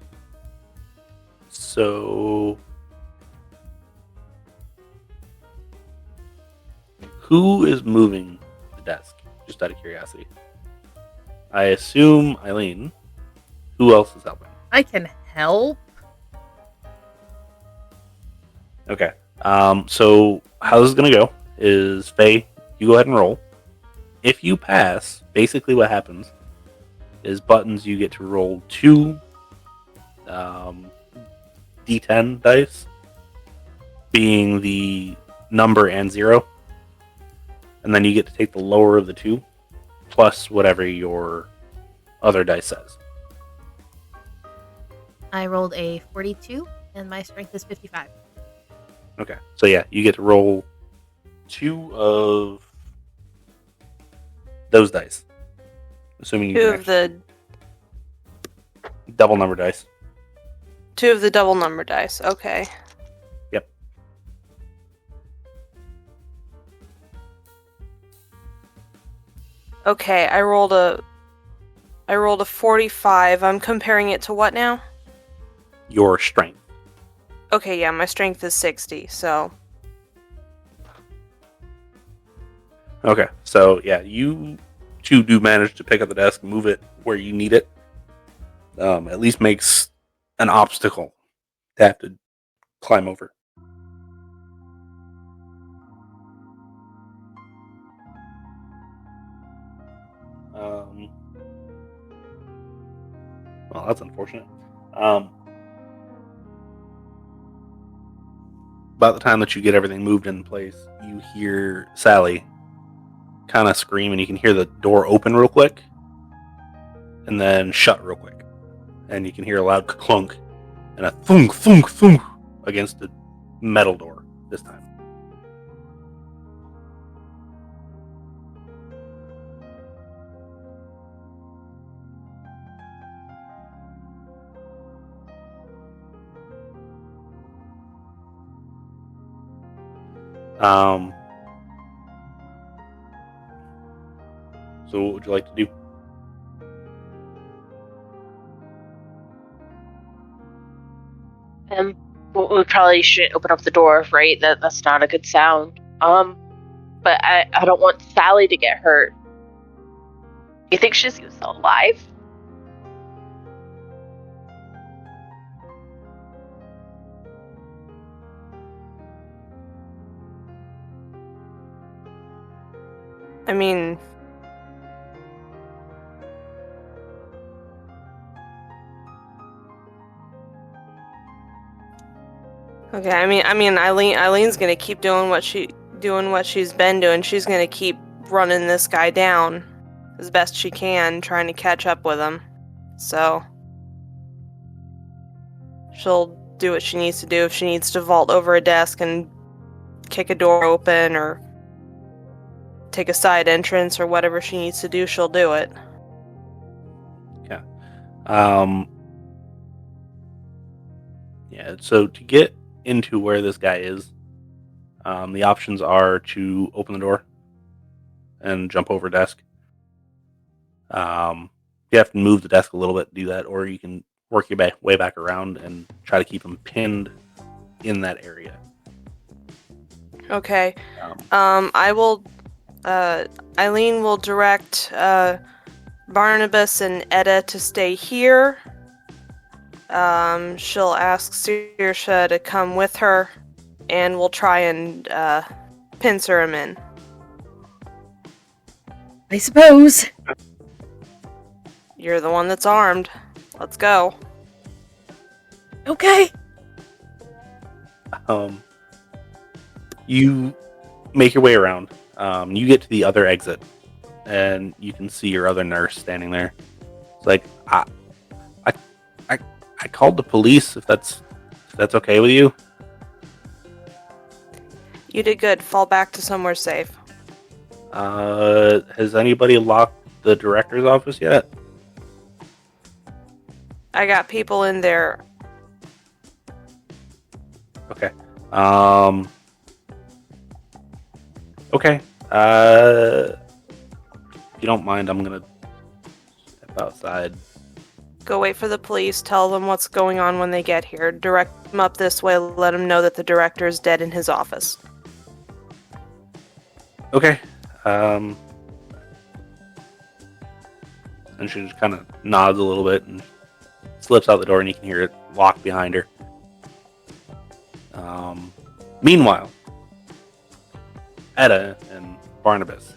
So, who is moving the desk? Just out of curiosity. I assume Eileen. Who else is helping? I can help. Okay. So how this is gonna go is Faye, you go ahead and roll. If you pass, basically what happens is Buttons, you get to roll 2 D10 dice, being the number and 0, and then you get to take the lower of the 2 plus whatever your other dice says. I rolled a 42, and my strength is 55. Okay, so yeah, you get to roll 2 of those dice, assuming you 2 can of the double number dice. 2 of the double number dice. Okay. Yep. Okay, I rolled a 45. I'm comparing it to what now? Your strength. Okay, yeah, my strength is 60, so Okay, so yeah, you 2 do manage to pick up the desk, move it where you need it. At least makes an obstacle to have to climb over. Well, that's unfortunate. About the time that you get everything moved in place, you hear Sally kind of scream, and you can hear the door open real quick and then shut real quick. And you can hear a loud clunk and a thunk, thunk, thunk against the metal door this time. So what would you like to do? We probably shouldn't open up the door, right? That's not a good sound. But I don't want Sally to get hurt. You think she's still alive? I mean, okay. I mean, Eileen's gonna keep doing what she's been doing. She's gonna keep running this guy down as best she can, trying to catch up with him. So she'll do what she needs to do. If she needs to vault over a desk and kick a door open or take a side entrance or whatever she needs to do, she'll do it. Yeah. Yeah, so to get into where this guy is, the options are to open the door and jump over a desk. You have to move the desk a little bit to do that, or you can work your way back around and try to keep him pinned in that area. Okay. I will. Eileen will direct Barnabas and Etta to stay here. She'll ask Saoirse to come with her, and we'll try and pincer him in. I suppose. You're the one that's armed. Let's go. Okay. You make your way around. You get to the other exit, and you can see your other nurse standing there. It's like, I I called the police. If that's okay with you. You did good. Fall back to somewhere safe. Has anybody locked the director's office yet? I got people in there. Okay. Okay. If you don't mind, I'm gonna step outside. Go wait for the police. Tell them what's going on when they get here. Direct them up this way. Let them know that the director is dead in his office. Okay. And she just kind of nods a little bit and slips out the door, and you can hear it lock behind her. Meanwhile, Etta and Barnabas,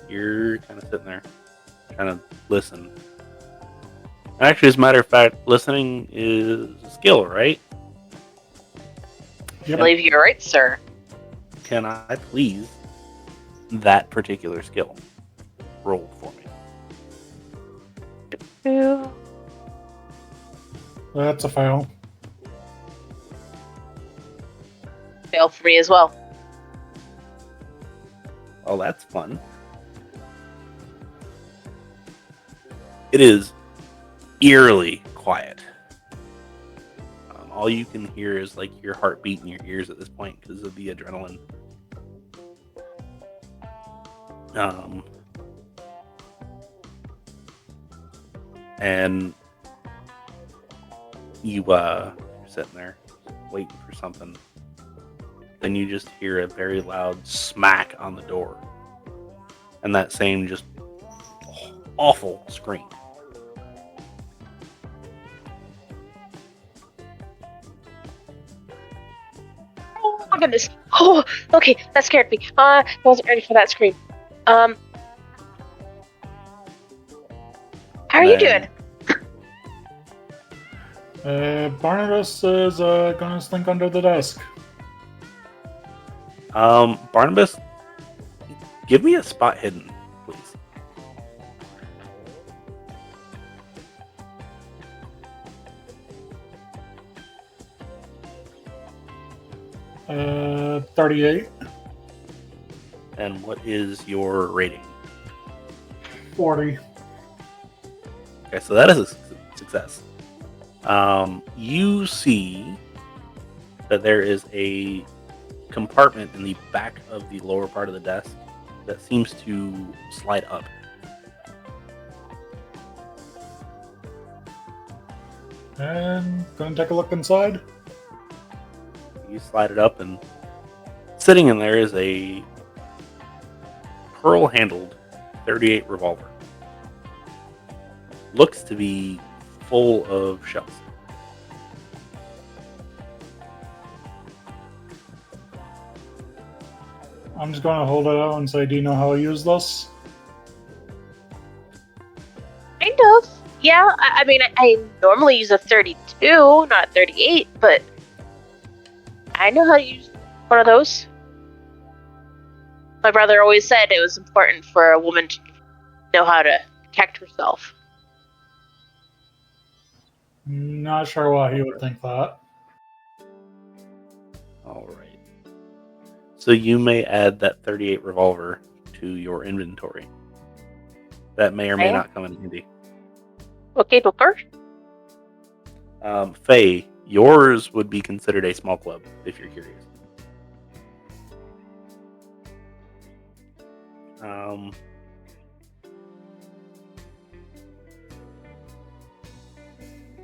you're kind of sitting there, trying to listen. Actually, as a matter of fact, listening is a skill, right? I believe you're right, sir. Can I please that particular skill roll for me? Yeah. That's a fail. Fail for me as well. Oh, that's fun. It is eerily quiet. All you can hear is like your heartbeat in your ears at this point because of the adrenaline. And you're sitting there waiting for something. Then you just hear a very loud smack on the door. And that same just awful scream. Oh my goodness. Oh, okay, that scared me. I wasn't ready for that scream. How are you doing? Barnabas is gonna slink under the desk. Barnabas, give me a spot hidden, please. Uh, 38. And what is your rating? 40. Okay, so that is a success. You see that there is a compartment in the back of the lower part of the desk that seems to slide up. And gonna take a look inside. You slide it up, and sitting in there is a pearl-handled .38 revolver. Looks to be full of shells. I'm just gonna hold it out and say, do you know how to use this? Kind of. Yeah, I mean, I normally use a 32, not 38, but I know how to use one of those. My brother always said it was important for a woman to know how to protect herself. Not sure why he would think that. All right. So you may add that .38 revolver to your inventory. That may or may not come in handy. Okay, Booker. Faye, yours would be considered a small club, if you're curious.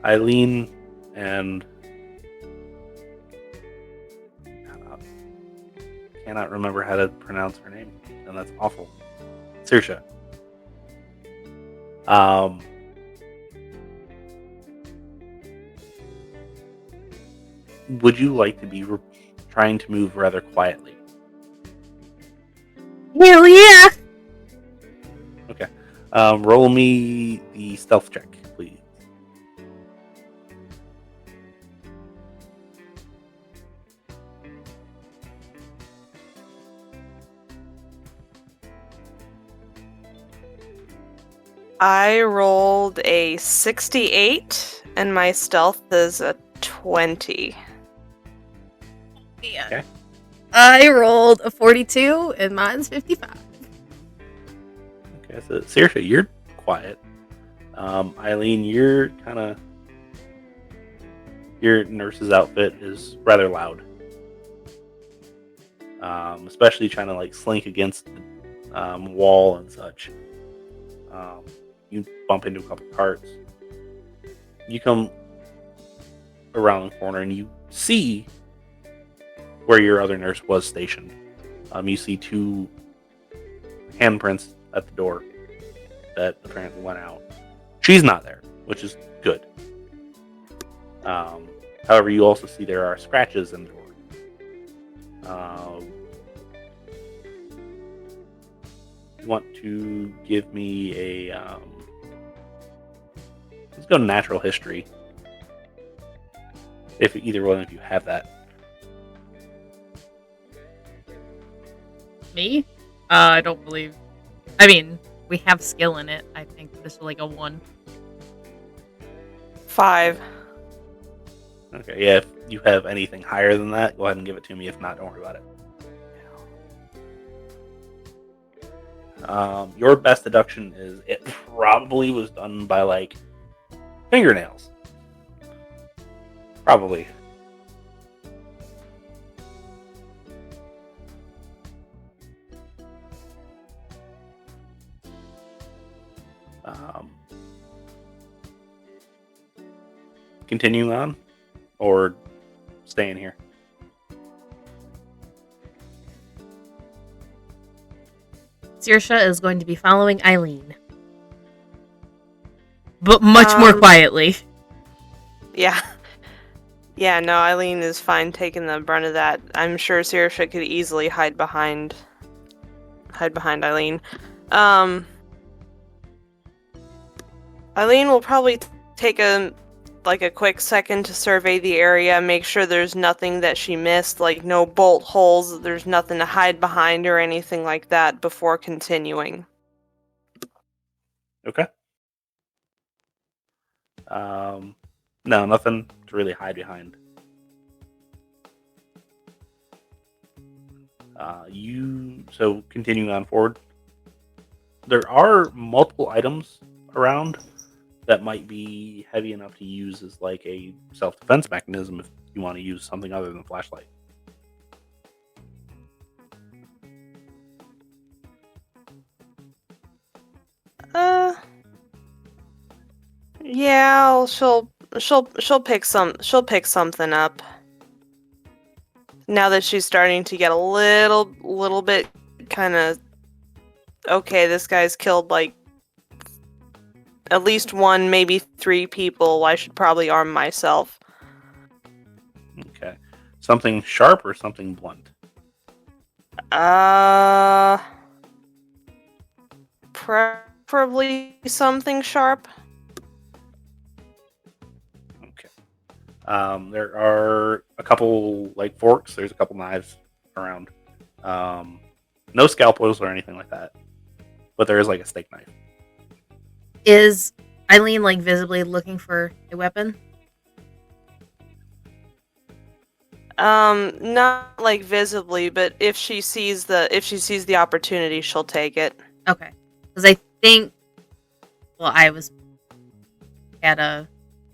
Eileen and cannot remember how to pronounce her name, and that's awful. Saoirse. Would you like to be trying to move rather quietly? Hell yeah! Okay. Roll me the stealth check, please. I rolled a 68, and my stealth is a 20. Yeah. Okay. I rolled a 42, and mine's 55. Okay, so Saoirse, you're quiet. Eileen, your nurse's outfit is rather loud. Especially trying to like slink against the wall and such. You bump into a couple carts. You come around the corner and you see where your other nurse was stationed. You see 2 handprints at the door that apparently went out. She's not there, which is good. However, you also see there are scratches in the door. You want to give me a let's go to natural history. If either one of you have that. Me? I don't believe. I mean, we have skill in it. I think this is like a 1. 5. Okay, yeah, if you have anything higher than that, go ahead and give it to me. If not, don't worry about it. Your best deduction is it probably was done by, like, fingernails. Probably. Continuing on, or staying here? Saoirse is going to be following Eileen. But much more quietly. Yeah. Yeah, no, Eileen is fine taking the brunt of that. I'm sure Saoirse could easily hide behind Eileen. Eileen will probably take a quick second to survey the area, make sure there's nothing that she missed, like no bolt holes, there's nothing to hide behind or anything like that before continuing. Okay. No, nothing to really hide behind. So continuing on forward, there are multiple items around that might be heavy enough to use as like a self-defense mechanism if you want to use something other than flashlight. Yeah, she'll pick something up. Now that she's starting to get a little bit kind of okay, this guy's killed like at least 1, maybe 3 people. I should probably arm myself. Okay. Something sharp or something blunt? Preferably something sharp. Okay. There are a couple like forks. There's a couple knives around. No scalpels or anything like that. But there is like a steak knife. Is Eileen like visibly looking for a weapon? Not like visibly, but if she sees the opportunity, she'll take it. Okay. Because I think, well, I had a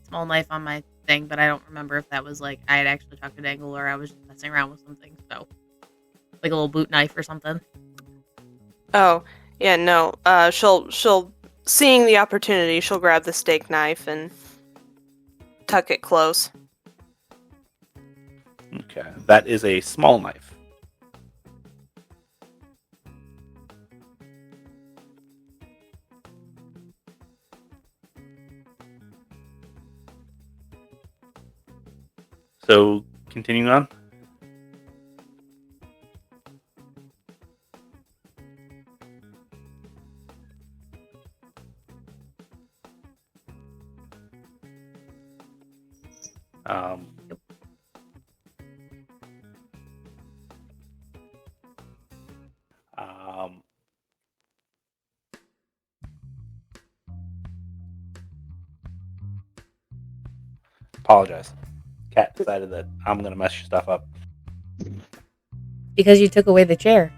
small knife on my thing, but I don't remember if that was like I had actually talked to Dengle or I was just messing around with something. So, like a little boot knife or something. Oh, yeah, no. She'll seeing the opportunity, she'll grab the steak knife and tuck it close. Okay. That is a small knife. So, continuing on. Apologize. Cat decided that I'm going to mess your stuff up. Because you took away the chair.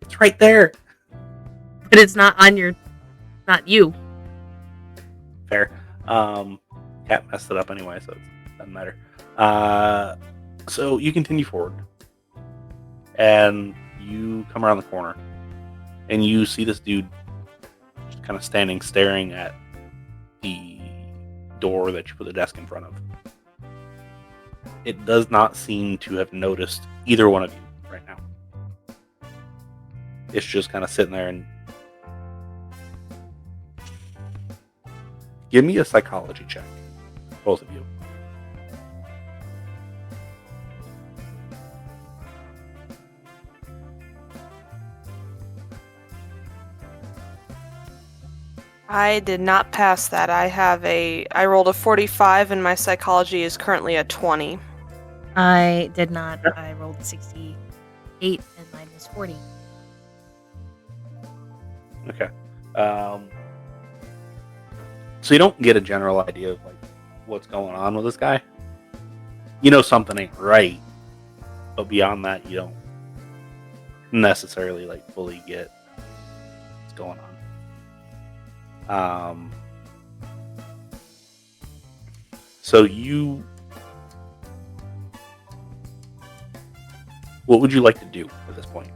It's right there. But it's not on your... Not you. Fair. Cat messed it up anyway, so it doesn't matter. So you continue forward. And you come around the corner. And you see this dude just kind of standing, staring at the door that you put the desk in front of. It does not seem to have noticed either one of you right now. It's just kind of sitting there and... Give me a psychology check. Both of you. I did not pass that. I rolled a 45 and my psychology is currently a 20. I did not. I rolled a 68 and mine was 40. Okay. So you don't get a general idea of like what's going on with this guy. You know something ain't right, but beyond that, you don't necessarily like fully get what's going on. So what would you like to do at this point?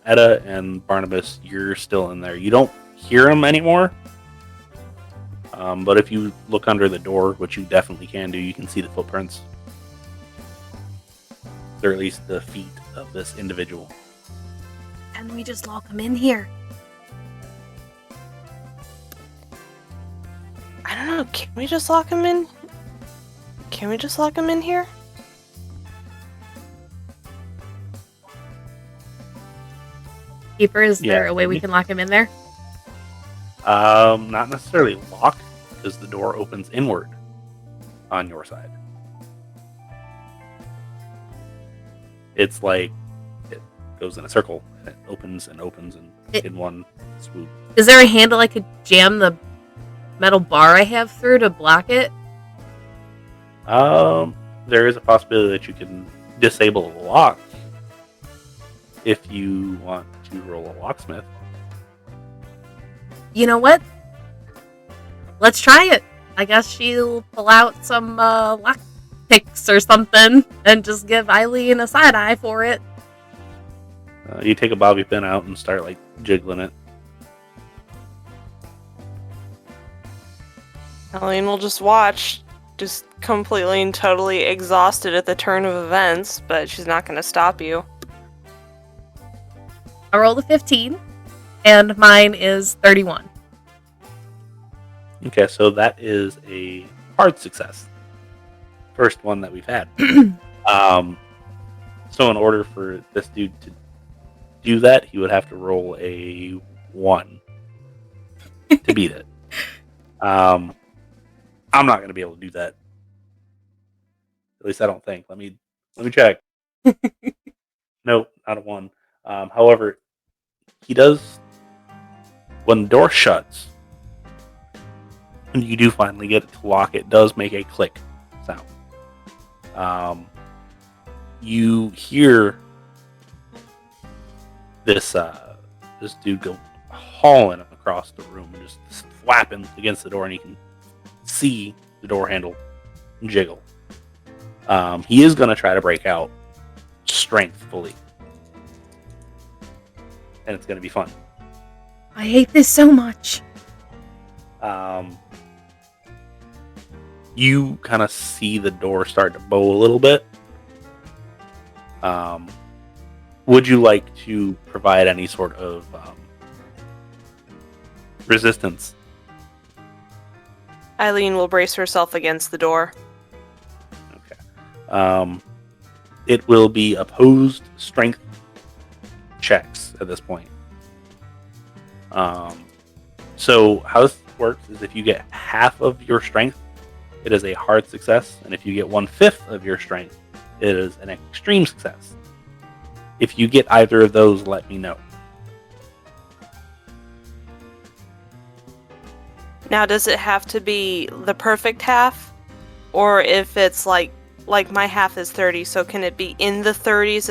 Etta and Barnabas, you're still in there. You don't hear him anymore. But if you look under the door, which you definitely can do, you can see the footprints. Or at least the feet of this individual. Can we just lock him in here? I don't know, can we just lock him in? Can we just lock him in here? Keeper, is there a way we can lock him in there? Not necessarily lock, because the door opens inward on your side. It's like it goes in a circle and it opens and opens and in one swoop. Is there a handle I could jam the metal bar I have through to block it? There is a possibility that you can disable the lock if you want to roll a locksmith. You know what? Let's try it. I guess she'll pull out some lock picks or something and just give Eileen a side eye for it. You take a bobby pin out and start like jiggling it. Eileen will just watch, just completely and totally exhausted at the turn of events, but she's not going to stop you. I rolled a 15, and mine is 31. Okay, so that is a hard success. First one that we've had. So in order for this dude to do that, he would have to roll a 1 to beat it. I'm not going to be able to do that. At least I don't think. Let me check. Nope, not a 1. However, he does, when the door shuts, and you do finally get it to lock, it does make a click sound. You hear this dude go hauling across the room, just flapping against the door, and you can see the door handle jiggle. He is going to try to break out strengthfully. And it's going to be fun. I hate this so much. You kind of see the door start to bow a little bit. Would you like to provide any sort of resistance? Eileen will brace herself against the door. Okay. It will be opposed strength checks at this point. So how this works is if you get half of your strength, it is a hard success, and if you get 1/5 of your strength, it is an extreme success. If you get either of those, let me know. Now, does it have to be the perfect half? Or if it's like my half is 30, so can it be in the 30s?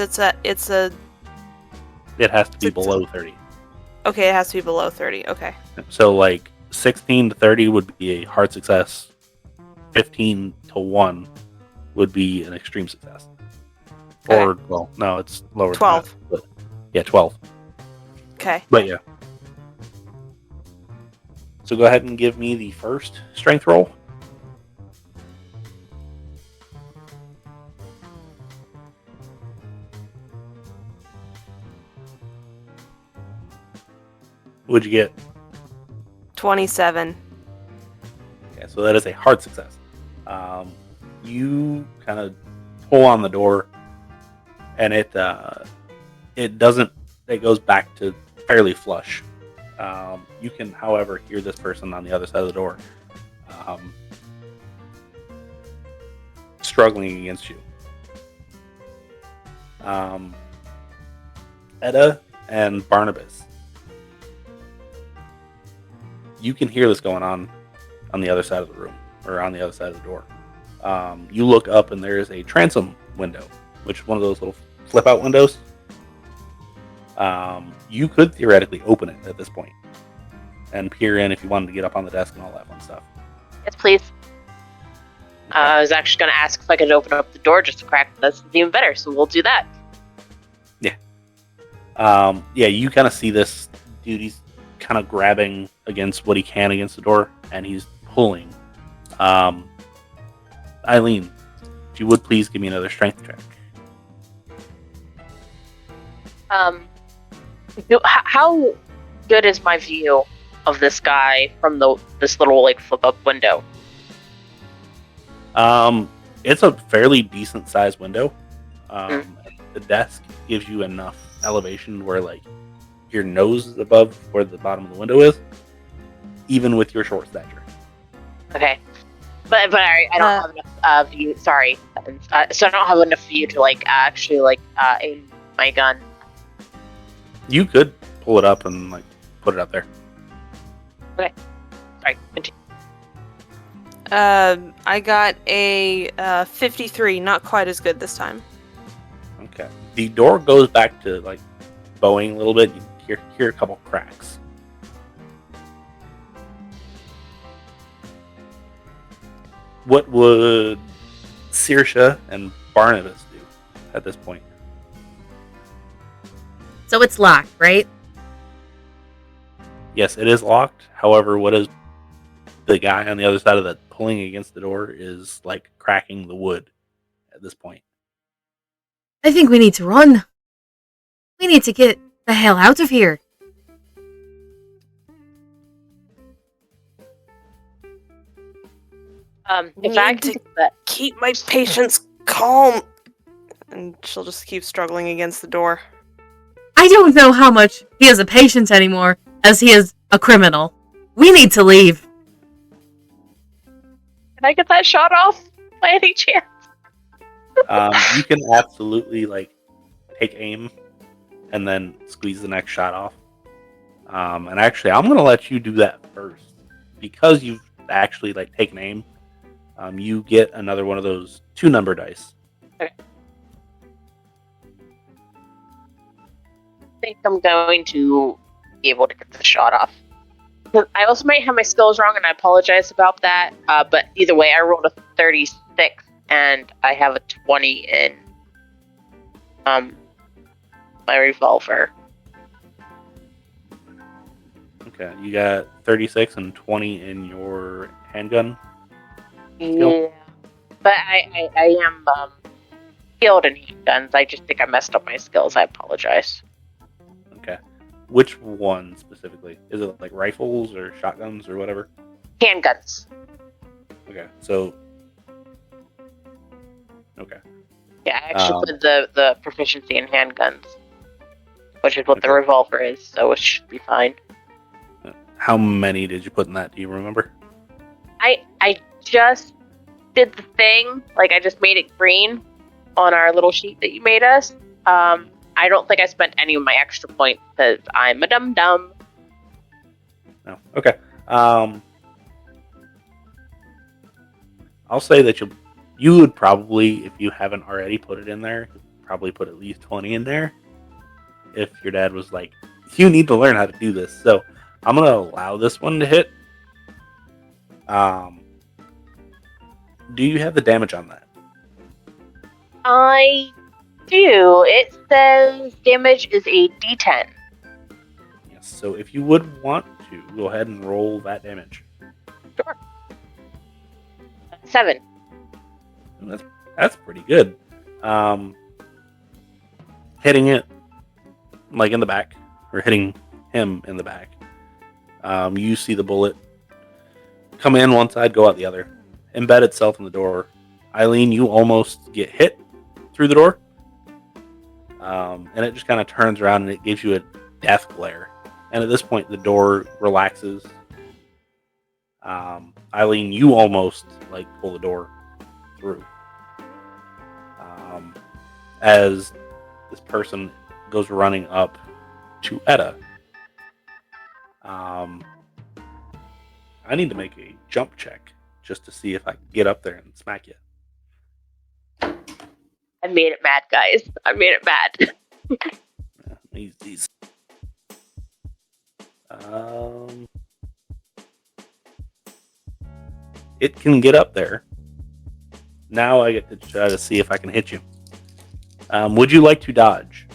It has to be below 30. Okay, it has to be below 30. Okay. So like 16 to 30 would be a hard success. 15 to 1 would be an extreme success. Okay. Or, well, no, it's lower 12. than that. But, yeah, 12. Okay. But yeah. So go ahead and give me the first strength roll. What'd you get? 27. Okay, so that is a hard success. You kind of pull on the door, and it doesn't. It goes back to fairly flush. You can, however, hear this person on the other side of the door struggling against you. Etta and Barnabas. You can hear this going on the other side of the room, or on the other side of the door. You look up and there is a transom window, which is one of those little flip-out windows. You could theoretically open it at this point and peer in if you wanted to get up on the desk and all that fun stuff. Yes, please. I was actually going to ask if I could open up the door just to crack, but that's even better, so we'll do that. Yeah, you kind of see this dude. He's kind of grabbing against what he can against the door, and he's pulling. Eileen, if you would please give me another strength check. How good is my view of this guy from this little like flip up window? It's a fairly decent sized window. The desk gives you enough elevation where like your nose is above where the bottom of the window is, even with your short stature. Okay, but I don't have enough view. Sorry, so I don't have enough view to like actually like aim my gun. You could pull it up and like put it up there. Okay, sorry. Continue. I got a 53. Not quite as good this time. Okay. The door goes back to like bowing a little bit. You hear a couple cracks. What would Saoirse and Barnabas do at this point? So it's locked, right? Yes, it is locked. However, what is the guy on the other side of the pulling against the door is like cracking the wood at this point. I think we need to run. We need to get the hell out of here. If I Need to can that. keep my patients calm. And she'll just keep struggling against the door. I don't know how much he is a patient anymore, as he is a criminal. We need to leave. Can I get that shot off by any chance? You can absolutely like take aim and then squeeze the next shot off. And actually, I'm going to let you do that first because you've actually like taken aim. You get another one of those 2-number dice. Okay. I think I'm going to be able to get the shot off. I also might have my skills wrong, and I apologize about that. But either way, I rolled a 36, and I have a 20 in my revolver. Okay, you got 36 and 20 in your handgun. Yeah, but I am skilled in handguns. I just think I messed up my skills. I apologize. Okay. Which one specifically? Is it like rifles or shotguns or whatever? Handguns. Okay, so... Okay. Yeah, I actually put the proficiency in handguns, which is what the Okay. revolver is, so it should be fine. How many did you put in that? Do you remember? I just did the thing, like I just made it green on our little sheet that you made us. I don't think I spent any of my extra points because I'm a dum-dum. No. Okay. I'll say that you would probably, if you haven't already put it in there, probably put at least 20 in there. If your dad was like, you need to learn how to do this. So I'm going to allow this one to hit. Do you have the damage on that? I do. It says damage is a D10. Yes. So if you would want to, go ahead and roll that damage. Sure. 7. That's pretty good. Hitting it like in the back, or hitting him in the back. You see the bullet come in one side, go out the other, embed itself in the door. Eileen, you almost get hit through the door, and it just kind of turns around and it gives you a death glare. And at this point, the door relaxes. Eileen, you almost pull the door through. As this person goes running up to Etta. I need to make a jump check just to see if I can get up there and smack you. I made it mad, guys. I made it mad. These. It can get up there. Now I get to try to see if I can hit you. Would you like to dodge?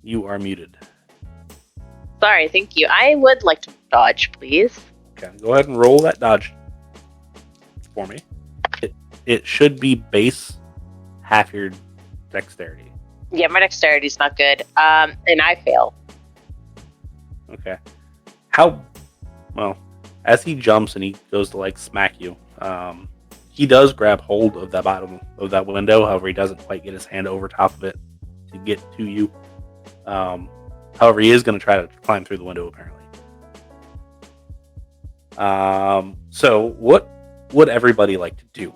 You are muted. Sorry, thank you. I would like to dodge, please. Okay, go ahead and roll that dodge for me. It should be base half your dexterity. Yeah, my dexterity's not good. And I fail. Okay. As he jumps and he goes to smack you, he does grab hold of that bottom of that window. However, he doesn't quite get his hand over top of it to get to you. However, he is going to try to climb through the window, apparently. So what would everybody like to do?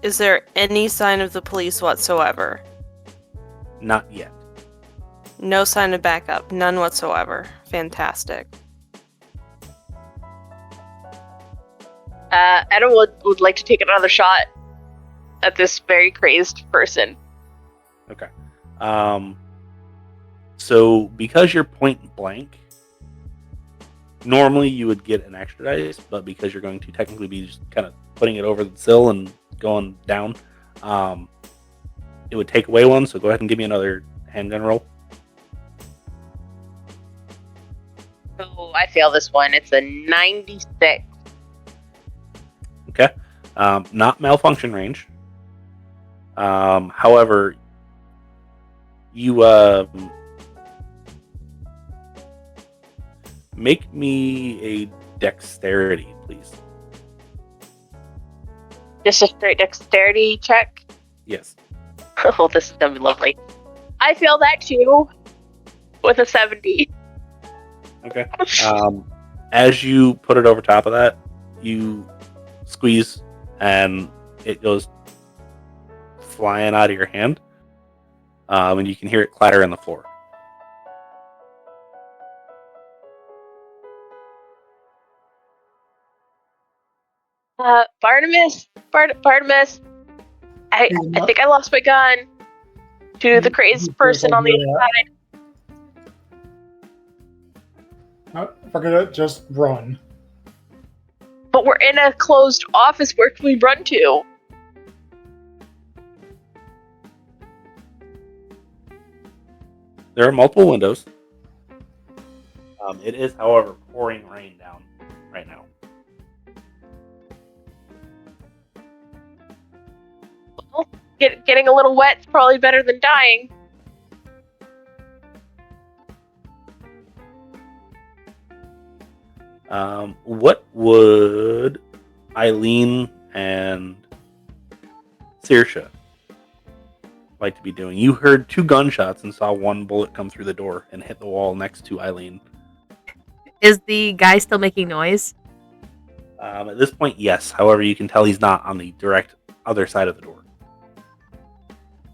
Is there any sign of the police whatsoever? Not yet. No sign of backup. None whatsoever. Fantastic. Etta would like to take another shot at this very crazed person. Okay. So because you're point blank, normally you would get an extra dice, but because you're going to technically be just kind of putting it over the sill and going down, it would take away one. So go ahead and give me another handgun roll. Oh, I fail this one. It's a 96. Okay. Not malfunction range. However, you make me a dexterity, please. Just a straight dexterity check? Yes. Oh, this is gonna be lovely. I fail that too. With a 70. Okay. As you put it over top of that, you squeeze and it goes flying out of your hand. And you can hear it clatter on the floor. Barnabas, I think I lost my gun to the crazed person on the other side. Forget it, just run. But we're in a closed office. Where can we run to? There are multiple windows. It is, however, pouring rain down right now. Well, getting a little wet is probably better than dying. What would Eileen and Saoirse like to be doing? You heard 2 gunshots and saw 1 bullet come through the door and hit the wall next to Eileen. Is the guy still making noise? At this point, yes. However, you can tell he's not on the direct other side of the door.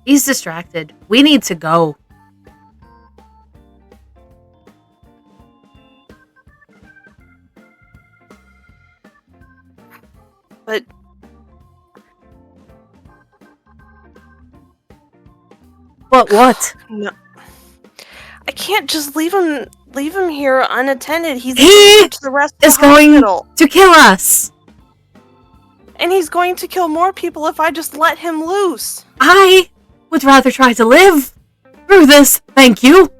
He's distracted. We need to go. But What? no, I can't just leave him here unattended. He's He a danger to the rest of is the going hospital. to kill us. And he's going to kill more people if I just let him loose. I would rather try to live through this. Thank you.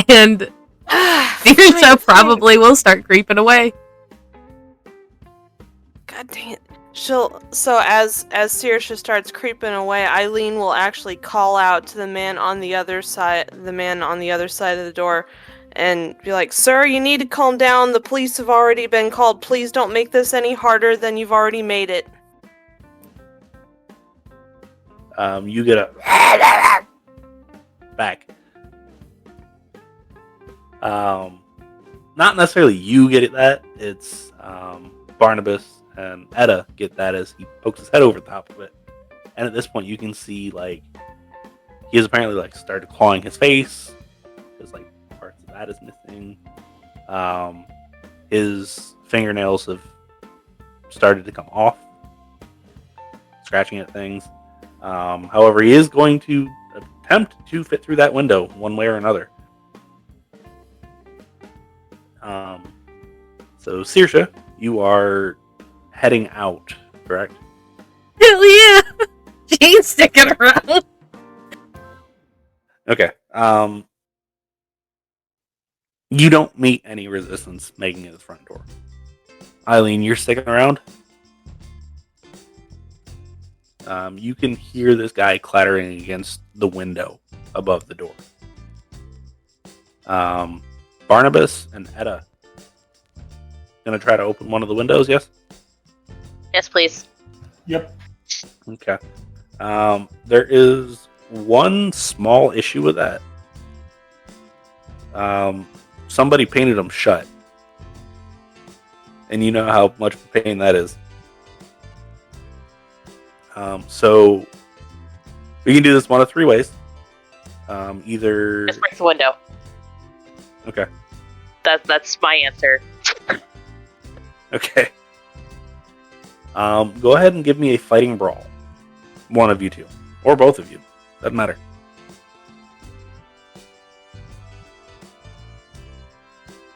And Saoirse probably will start creeping away. God dang it. So as Saoirse starts creeping away, Eileen will actually call out to the man on the other side of the door and be like, "Sir, you need to calm down. The police have already been called. Please don't make this any harder than you've already made it." You get a back. Not necessarily you get it that. It's Barnabas and Etta get that as he pokes his head over the top of it. And at this point, you can see like he has apparently like started clawing his face because like parts of that is missing. His fingernails have started to come off, scratching at things. However, he is going to attempt to fit through that window one way or another. So Saoirse, you are heading out, correct? Hell yeah! She's sticking around. Okay. You don't meet any resistance making it to the front door. Eileen, you're sticking around? You can hear this guy clattering against the window above the door. Barnabas and Etta gonna try to open one of the windows, yes? Yes, please. Yep. Okay. There is one small issue with that. Somebody painted them shut. And you know how much of a pain that is. So we can do this one of three ways. Either Just break the window. okay. That's my answer. Okay. Go ahead and give me a fighting brawl. One of you two. Or both of you. Doesn't matter.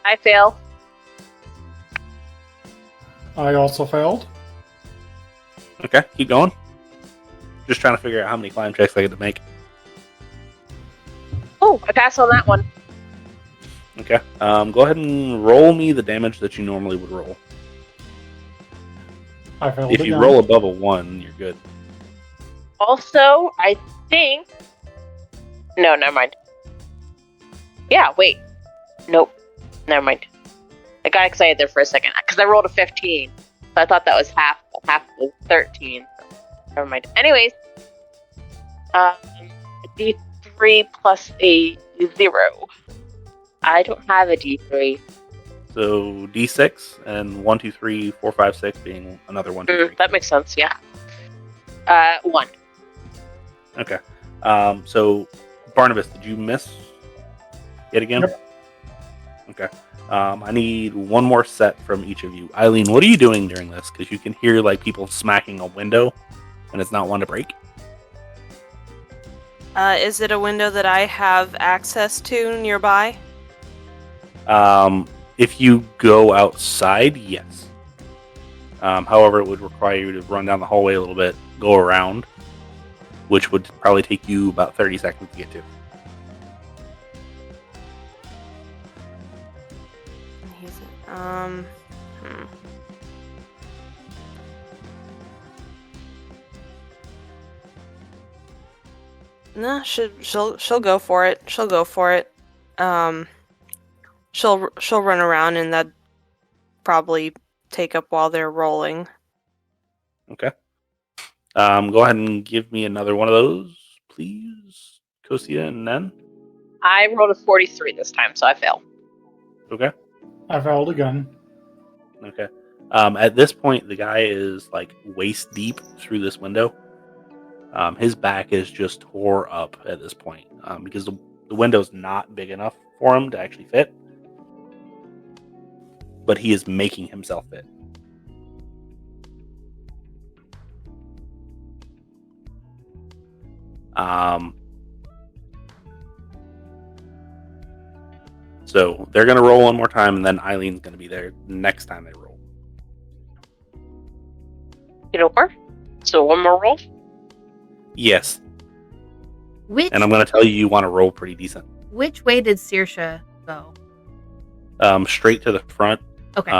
I fail. I also failed. Okay, keep going. Just trying to figure out how many climb checks I get to make. Oh, I passed on that one. Okay. Go ahead and roll me the damage that you normally would roll. I failed If you again. roll above a 1, you're good. Also, I think... No, never mind. Yeah, wait. Nope. Never mind. I got excited there for a second, because I rolled a 15. So I thought that was half of 13. Never mind. Anyways. D3 plus a 0. I don't have a D3. So D6 and 1, 2, 3, 4, 5, 6 being another 1, 2, 3. That makes sense, yeah. 1. Okay. So Barnabas, did you miss yet again? Yep. Okay. I need one more set from each of you. Eileen, what are you doing during this? Because you can hear like people smacking a window, and it's not one to break. Is it a window that I have access to nearby? If you go outside, yes. However, it would require you to run down the hallway a little bit, go around, which would probably take you about 30 seconds to get to. No, she'll go for it. She'll go for it. She'll run around and that probably take up while they're rolling. Okay. Go ahead and give me another one of those, please. Cocia and Nen. I rolled a 43 this time, so I fail. Okay. I failed again. Okay. At this point, the guy is like waist deep through this window. His back is just tore up at this point because the window's not big enough for him to actually fit. but he is making himself fit. So they're going to roll one more time, and then Eileen's going to be there next time they roll. So one more roll? Yes. Which And I'm going to tell you want to roll pretty decent. which way did Saoirse go? Straight to the front. Okay.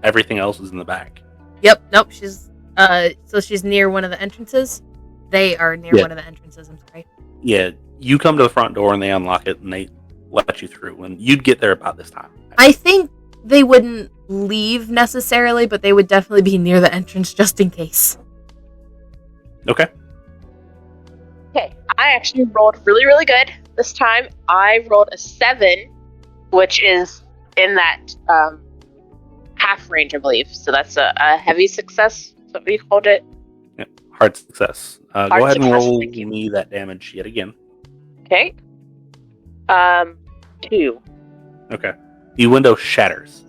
Everything else is in the back. Yep. Nope. She's so she's near one of the entrances. They are near one of the entrances. I'm sorry. Yeah, you come to the front door and they unlock it and they let you through. And you'd get there about this time. I think they wouldn't leave necessarily, but they would definitely be near the entrance just in case. Okay. Okay, I actually rolled really, really good this time. I rolled a 7, which is in that half range, I believe. So that's a heavy success. That's what we called it. Yep. Hard success. Go ahead and success, roll thank you. me that damage yet again. Okay. 2. Okay. The window shatters.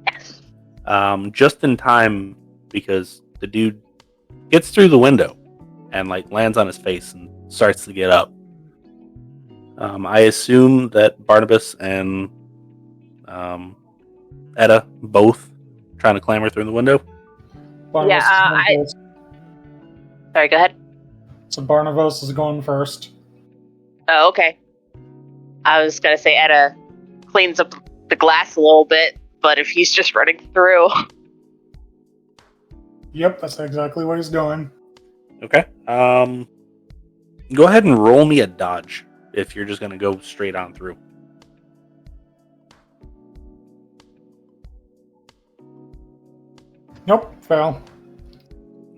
Yes. Just in time because the dude gets through the window and lands on his face and starts to get up. I assume that Barnabas and Etta both trying to clamber through the window. Barnabas is going first. Sorry, go ahead. So Barnabas is going first. Oh, okay. I was gonna say Etta cleans up the glass a little bit, but if he's just running through. Yep, that's exactly what he's doing. Okay. Go ahead and roll me a dodge if you're just going to go straight on through. Nope, fail.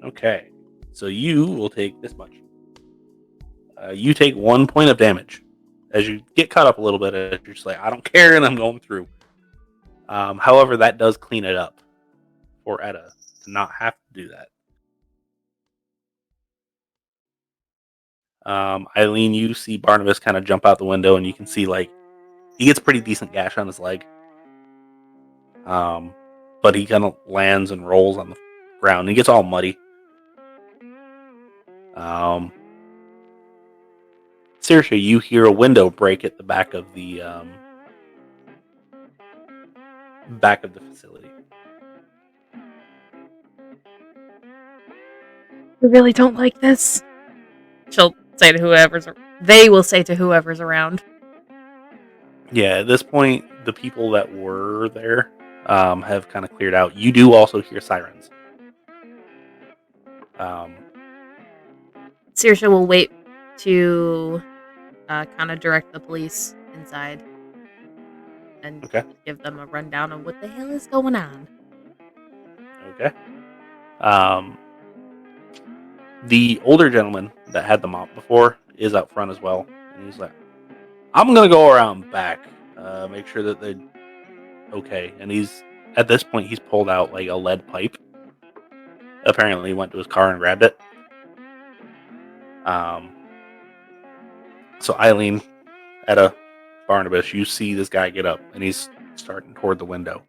Okay. So you will take this much. You take 1 point of damage. As you get caught up a little bit, you're just like, I don't care, and I'm going through. However, that does clean it up for Etta to not have to do that. Eileen, you see Barnabas kind of jump out the window, and you can see he gets a pretty decent gash on his leg. But he kind of lands and rolls on the ground. He gets all muddy. Saoirse, you hear a window break at the back of the facility. We really don't like this. She'll say to they will say to whoever's around. Yeah, at this point, the people that were there have kind of cleared out. You do also hear sirens. Saoirse will wait to kind of direct the police inside and give them a rundown of what the hell is going on. Okay. The older gentleman that had the mop before is up front as well. And he's like, I'm going to go around back, make sure that they're okay. And at this point, he's pulled out a lead pipe. Apparently, he went to his car and grabbed it. So Eileen, Etta, Barnabas, you see this guy get up, and he's starting toward the window.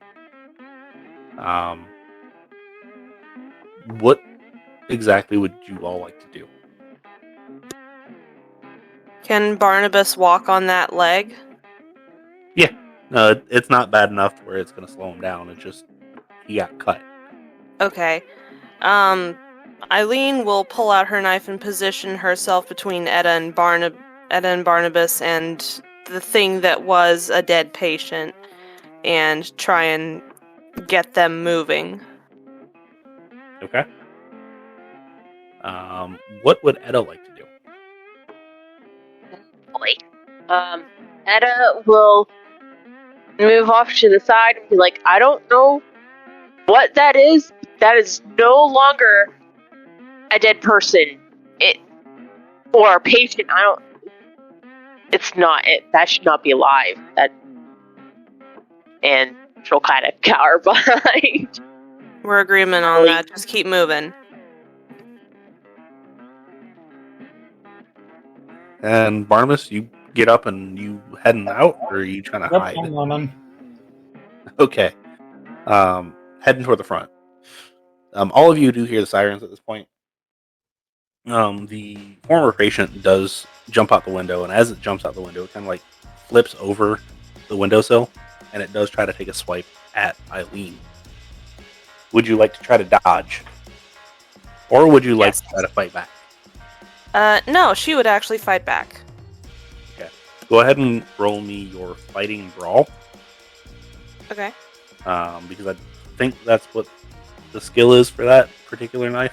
What exactly would you all like to do? Can Barnabas walk on that leg? Yeah. No, it's not bad enough where it's going to slow him down. It's just he got cut. Okay. Eileen will pull out her knife and position herself between Etta and Barnabas and the thing that was a dead patient and try and get them moving. Okay. What would Etta like to do? Etta will move off to the side and be like, I don't know what that is. That is no longer a dead person. Or a patient. It's not. That should not be alive. And she'll kind of cower behind. We're agreement on that. Just keep moving. And Barnabas, you get up and you heading out, or are you trying to hide? I'm running. Okay. heading toward the front. All of you do hear the sirens at this point. The former patient does jump out the window, and as it jumps out the window, it kind of like flips over the windowsill, and it does try to take a swipe at Eileen. Would you like to try to dodge? Or would you like to try to fight back? No, she would actually fight back. Okay. Go ahead and roll me your fighting brawl. Okay. Because I think that's what the skill is for that particular knife.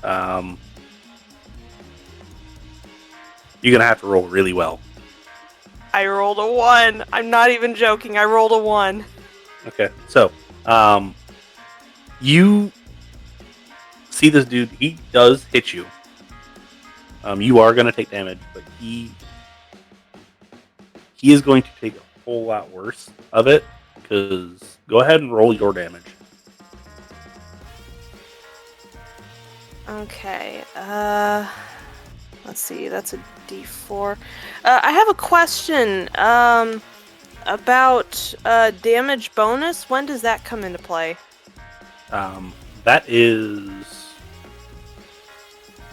You're going to have to roll really well. I rolled a 1. I'm not even joking. I rolled a 1. Okay, so you see this dude. He does hit you. You are going to take damage, but he is going to take a whole lot worse of it. Because go ahead and roll your damage. Okay. Let's see. That's a D4. I have a question. About damage bonus. When does that come into play? That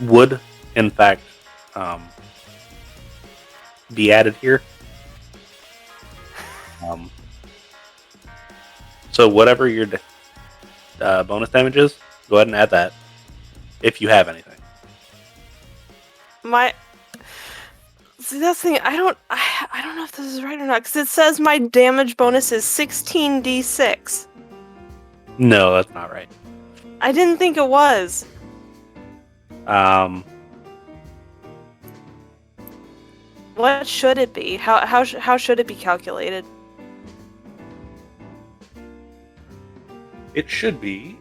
would, in fact, be added here. So whatever your bonus damage is, go ahead and add that, if you have anything. See, that's the thing. I don't know if this is right or not, because it says my damage bonus is 16d6. No, that's not right. I didn't think it was. What should it be? How should it be calculated? It should be.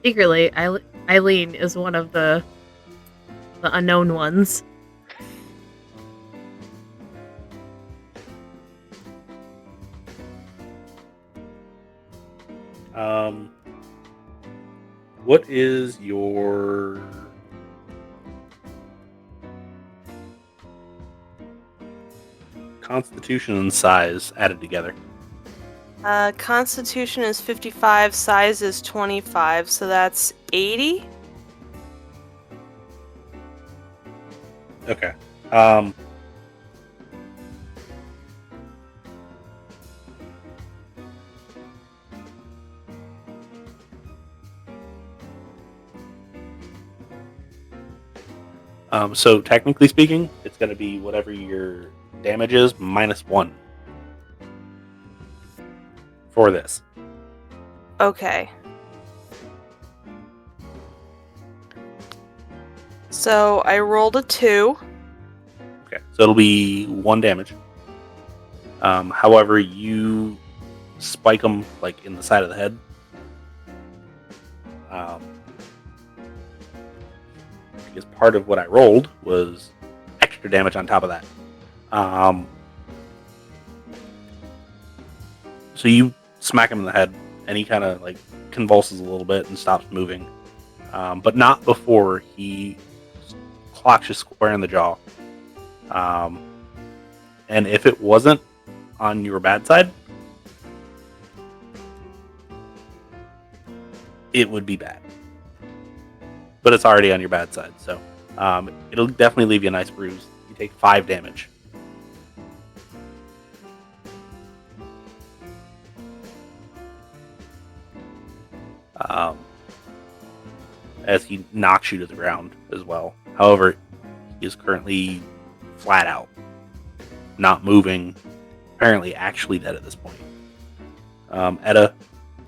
Secretly, Eileen is one of the unknown ones. What is your constitution and size added together? Constitution is 55, size is 25, so that's 80? Okay. So technically speaking, it's going to be whatever your damage is -1 for this. Okay. So I rolled a 2. Okay, so it'll be 1 damage. However, you spike them like in the side of the head. Because part of what I rolled was extra damage on top of that. So you smack him in the head, and he kind of like convulses a little bit and stops moving, but not before he clocks you square in the jaw. And if it wasn't on your bad side, it would be bad. But it's already on your bad side, so it'll definitely leave you a nice bruise. You take 5 damage. As he knocks you to the ground as well. However, he is currently flat out, not moving, apparently actually dead at this point. Etta,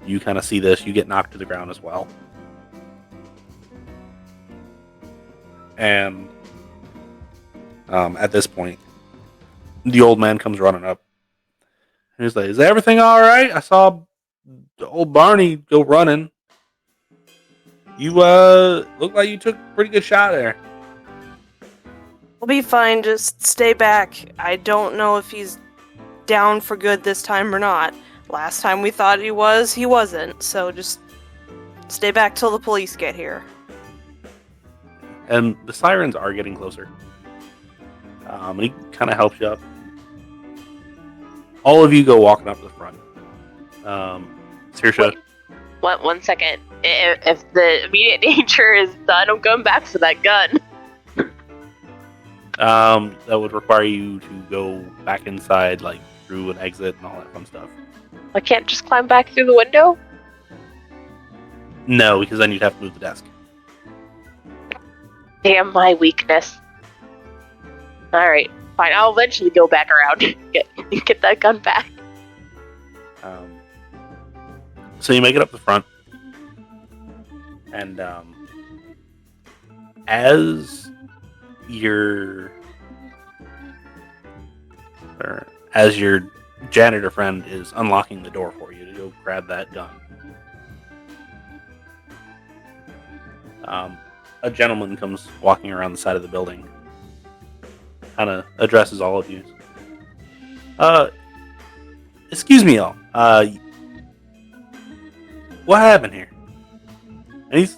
you kind of see this. You get knocked to the ground as well. And at this point, the old man comes running up. And he's like, "Is everything all right? I saw the old Barney go running. You look like you took a pretty good shot there." We'll be fine, just stay back. I don't know if he's down for good this time or not. Last time we thought he was, he wasn't. So just stay back till the police get here. And the sirens are getting closer. And he kind of helps you up. all of you go walking up to the front. Saoirse, Wait, 1 second. If the immediate danger is done, I'm going back for that gun. that would require you to go back inside, like through an exit and all that fun stuff. I can't just climb back through the window? No, because then you'd have to move the desk. Damn my weakness. Alright, fine. I'll eventually go back around and get that gun back. So you make it up the front, and as your janitor friend is unlocking the door for you to go grab that gun, a gentleman comes walking around the side of the building, kind of addresses all of you. Excuse me, all. What happened here? And he's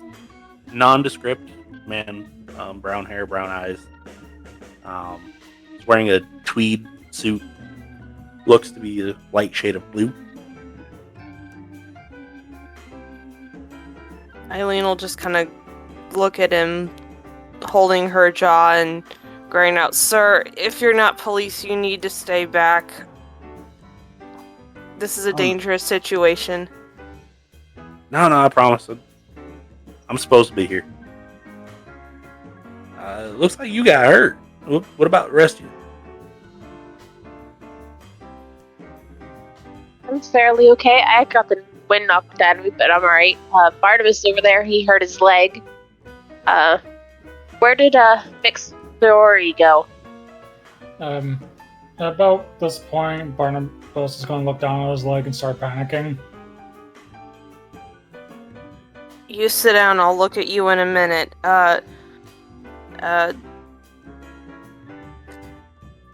nondescript man, brown hair, brown eyes. He's wearing a tweed suit. Looks to be a light shade of blue. Eileen will just kind of look at him, holding her jaw and crying out, "Sir, if you're not police, you need to stay back. This is a dangerous situation." No, I promise. I'm supposed to be here. Looks like you got hurt. What about the rest of you? I'm fairly okay. I got the wind knocked out of me, but I'm alright. Barnabas over there, he hurt his leg. Where did Fix Saoirse go? About this point, Barnabas is going to look down at his leg and start panicking. You sit down, I'll look at you in a minute. Let's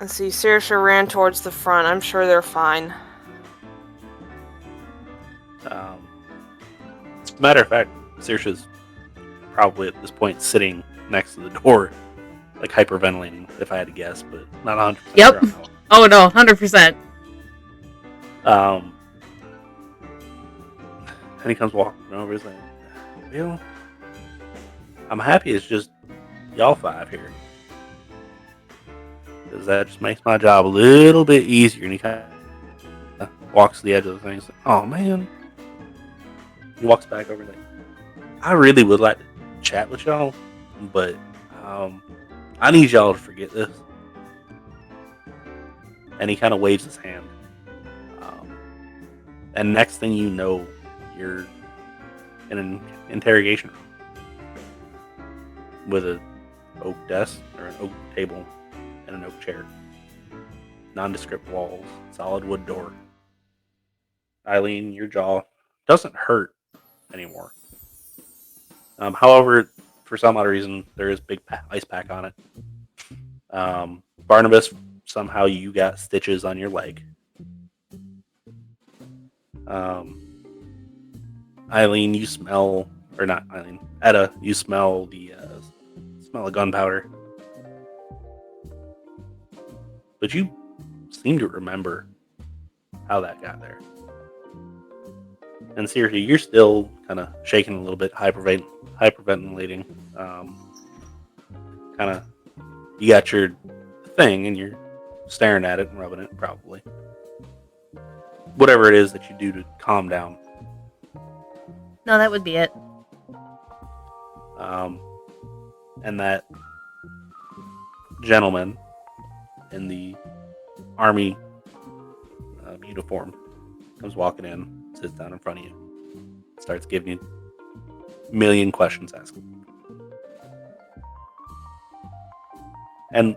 see, Saoirse ran towards the front. I'm sure they're fine. Matter of fact, Saoirse's probably at this point sitting next to the door, like hyperventilating, if I had to guess, but not 100% Yep. sure on that one. Oh no, 100%. And he comes walking over. He's like, "Bill, I'm happy it's just y'all five here, because that just makes my job a little bit easier." And he kind of walks to the edge of the thing. He's like, "Oh man." He walks back over like, "I really would like to chat with y'all, but I need y'all to forget this." And he kind of waves his hand. And next thing you know, you're in an interrogation room with an oak desk or an oak table and an oak chair. Nondescript walls, solid wood door. Eileen, your jaw doesn't hurt anymore. However, for some odd reason, there is big ice pack on it. Barnabas, somehow you got stitches on your leg. Eileen, you smell, or not Eileen, Etta, you smell the smell of gunpowder. But you seem to remember how that got there. And seriously, you're still kind of shaking a little bit, hyperventilating. Kind of, you got your thing and you're staring at it and rubbing it, probably. Whatever it is that you do to calm down. No, that would be it. And that gentleman in the army uniform comes walking in, sits down in front of you, starts giving you a million questions asked. And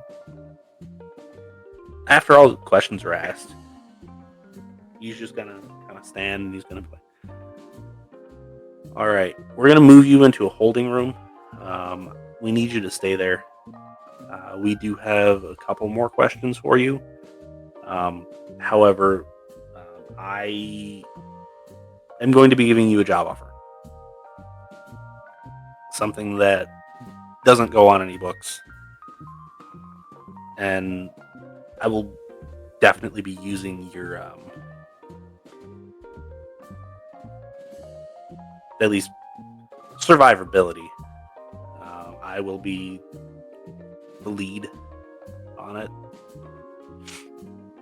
after all the questions are asked, he's just gonna kind of stand and he's gonna play. All right, we're gonna move you into a holding room. We need you to stay there. We do have a couple more questions for you. However, I am going to be giving you a job offer. Something that doesn't go on any books. And I will definitely be using your at least survivability. I will be the lead on it.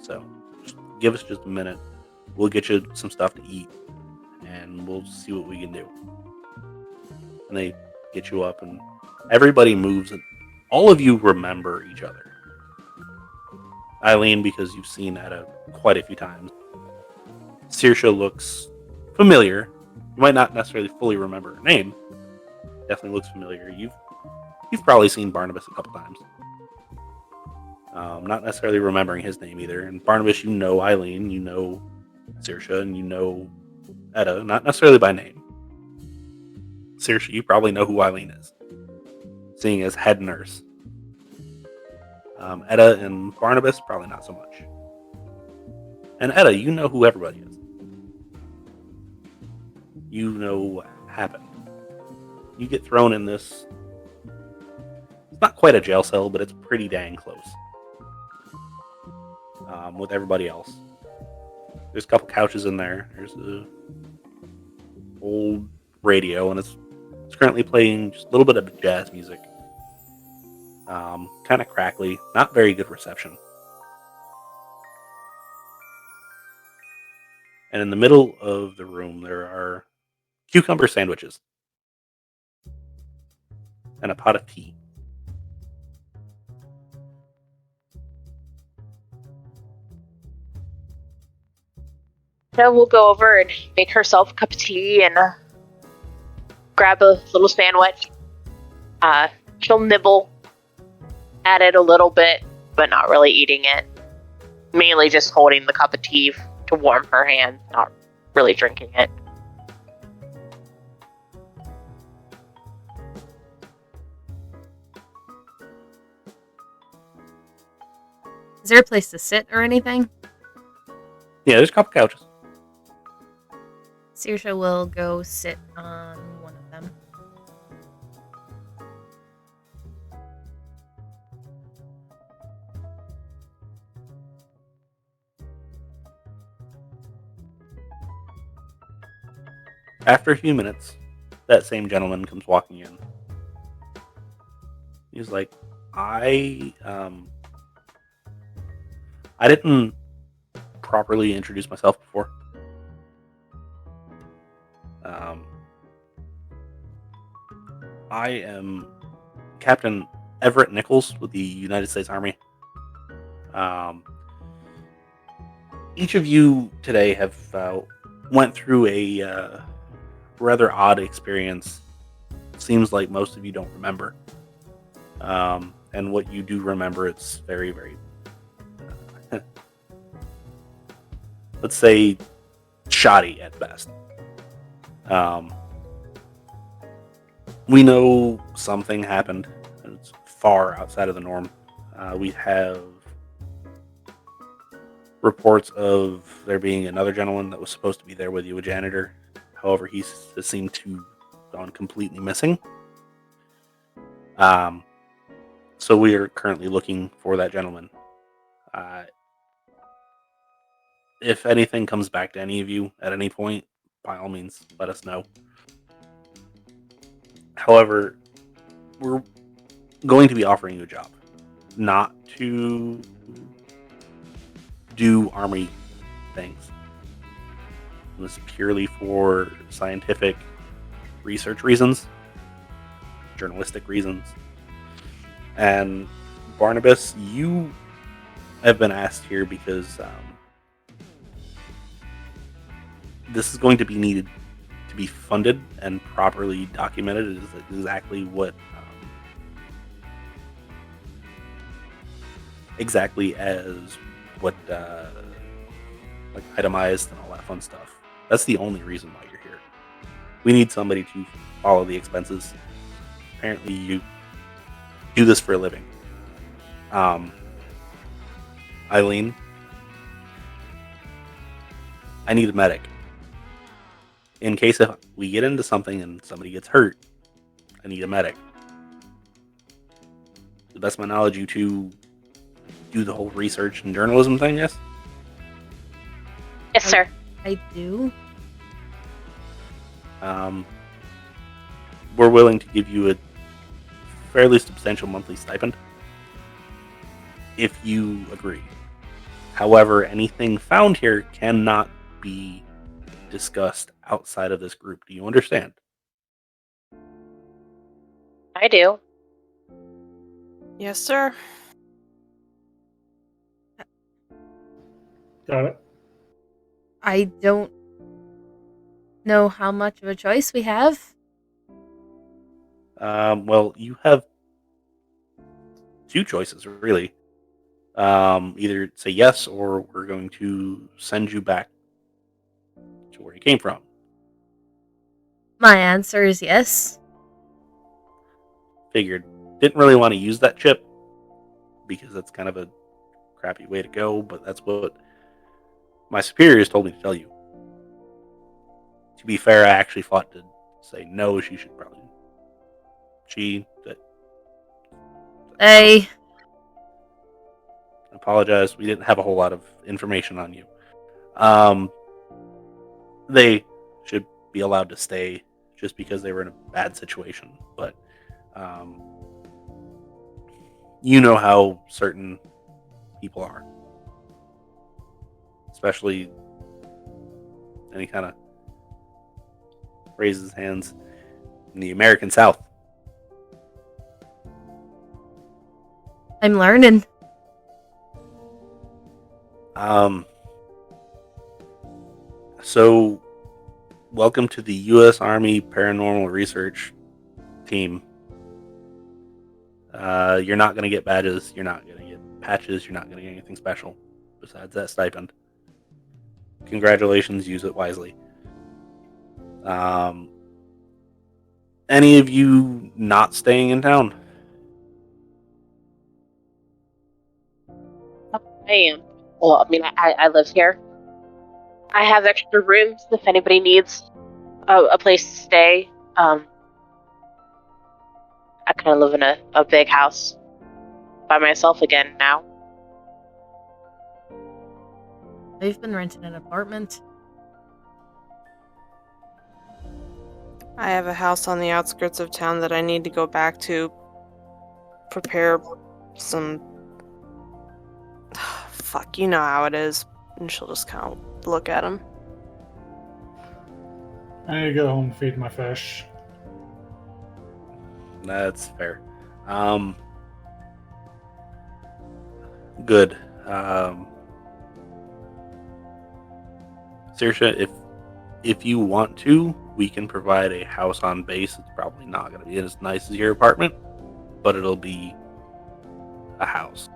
So just give us just a minute. We'll get you some stuff to eat and we'll see what we can do. And they get you up and everybody moves and all of you remember each other. Eileen, because you've seen Etta quite a few times. Saoirse looks familiar. You might not necessarily fully remember her name. Definitely looks familiar. You've probably seen Barnabas a couple times. Not necessarily remembering his name either. And Barnabas, you know Eileen, you know Saoirse, and you know Etta, not necessarily by name. Saoirse, you probably know who Eileen is, seeing as head nurse. Etta and Barnabas, probably not so much. And Etta, you know who everybody is. You know what happened. You get thrown in this. It's not quite a jail cell, but it's pretty dang close. With everybody else. There's a couple couches in there. There's a old radio, and it's currently playing just a little bit of jazz music. Kind of crackly, not very good reception. And in the middle of the room, there are cucumber sandwiches and a pot of tea. Etta will go over and make herself a cup of tea and grab a little sandwich. She'll nibble at it a little bit, but not really eating it. Mainly just holding the cup of tea to warm her hand, not really drinking it. Is there a place to sit or anything? Yeah, there's a couple couches. Saoirse will go sit on one of them. After a few minutes, that same gentleman comes walking in. He's like, I didn't properly introduce myself before. I am Captain Everett Nichols with the United States Army. Each of you today have went through a rather odd experience. Seems like most of you don't remember. And what you do remember, it's very, very, let's say, shoddy at best. We know something happened. It's far outside of the norm. We have reports of there being another gentleman that was supposed to be there with you, a janitor. However, he seemed to have gone completely missing. So we are currently looking for that gentleman. If anything comes back to any of you at any point, by all means, let us know. However, we're going to be offering you a job, not to do army things. This is purely for scientific research reasons, journalistic reasons. And Barnabas, you have been asked here because this is going to be needed to be funded and properly documented. Is exactly what like itemized and all that fun stuff. That's the only reason why you're here. We need somebody to follow the expenses. Apparently you do this for a living. Eileen, I need a medic. In case if we get into something and somebody gets hurt, I need a medic. To the best of my knowledge, you two do the whole research and journalism thing, yes? Yes, sir. I do. We're willing to give you a fairly substantial monthly stipend if you agree. However, anything found here cannot be discussed outside of this group. Do you understand? I do. Yes, sir. Got it. I don't know how much of a choice we have. Well, you have two choices, really. Either say yes, or we're going to send you back to where you came from. My answer is yes. Figured. Didn't really want to use that chip because that's kind of a crappy way to go, but that's what my superiors told me to tell you. To be fair, I actually fought to say no, she should probably. I apologize. We didn't have a whole lot of information on you. They should be allowed to stay just because they were in a bad situation. But you know how certain people are. Especially any kind of raises hands in the American South. I'm learning. So, welcome to the U.S. Army Paranormal Research Team. You're not going to get badges. You're not going to get patches. You're not going to get anything special besides that stipend. Congratulations. Use it wisely. Any of you not staying in town? I am. Well, I mean, I live here. I have extra rooms if anybody needs a place to stay. I kind of live in a big house by myself again now. I've been renting an apartment. I have a house on the outskirts of town that I need to go back to prepare some... Fuck, you know how it is. And she'll just kind of look at him. I need to go home and feed my fish. That's fair. Good. Saoirse, if you want to, we can provide a house on base. It's probably not going to be as nice as your apartment, but it'll be a house.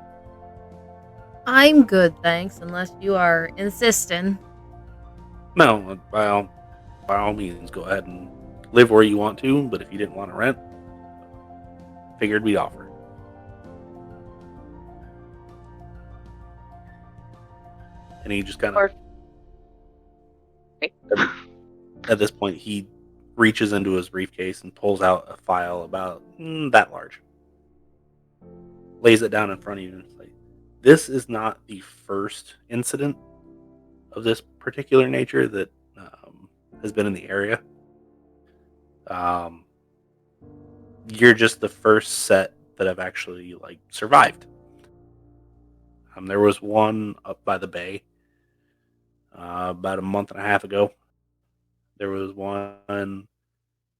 I'm good, thanks, unless you are insisting. No, by all means, go ahead and live where you want to, but if you didn't want to rent, figured we'd offer. And he just kind of... At this point, he reaches into his briefcase and pulls out a file about that large. Lays it down in front of you and it's like, this is not the first incident of this particular nature that has been in the area. You're just the first set that have actually survived. There was one up by the bay about a month and a half ago. There was one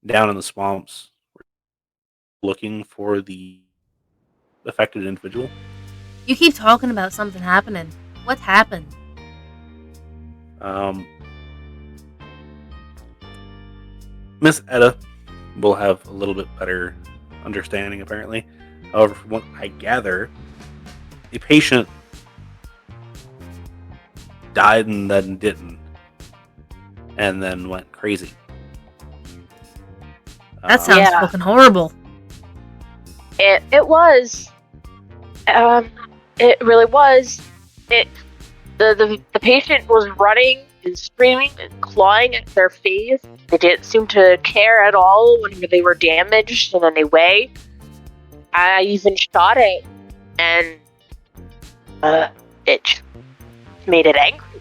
down in the swamps looking for the affected individual. You keep talking about something happening. What happened? Miss Etta will have a little bit better understanding, apparently. However, from what I gather, a patient died and then didn't, and then went crazy. That sounds Yeah. fucking horrible. It was. It really was. The patient was running and screaming and clawing at their face. They didn't seem to care at all whenever they were damaged in any way. I even shot it, and it just made it angry.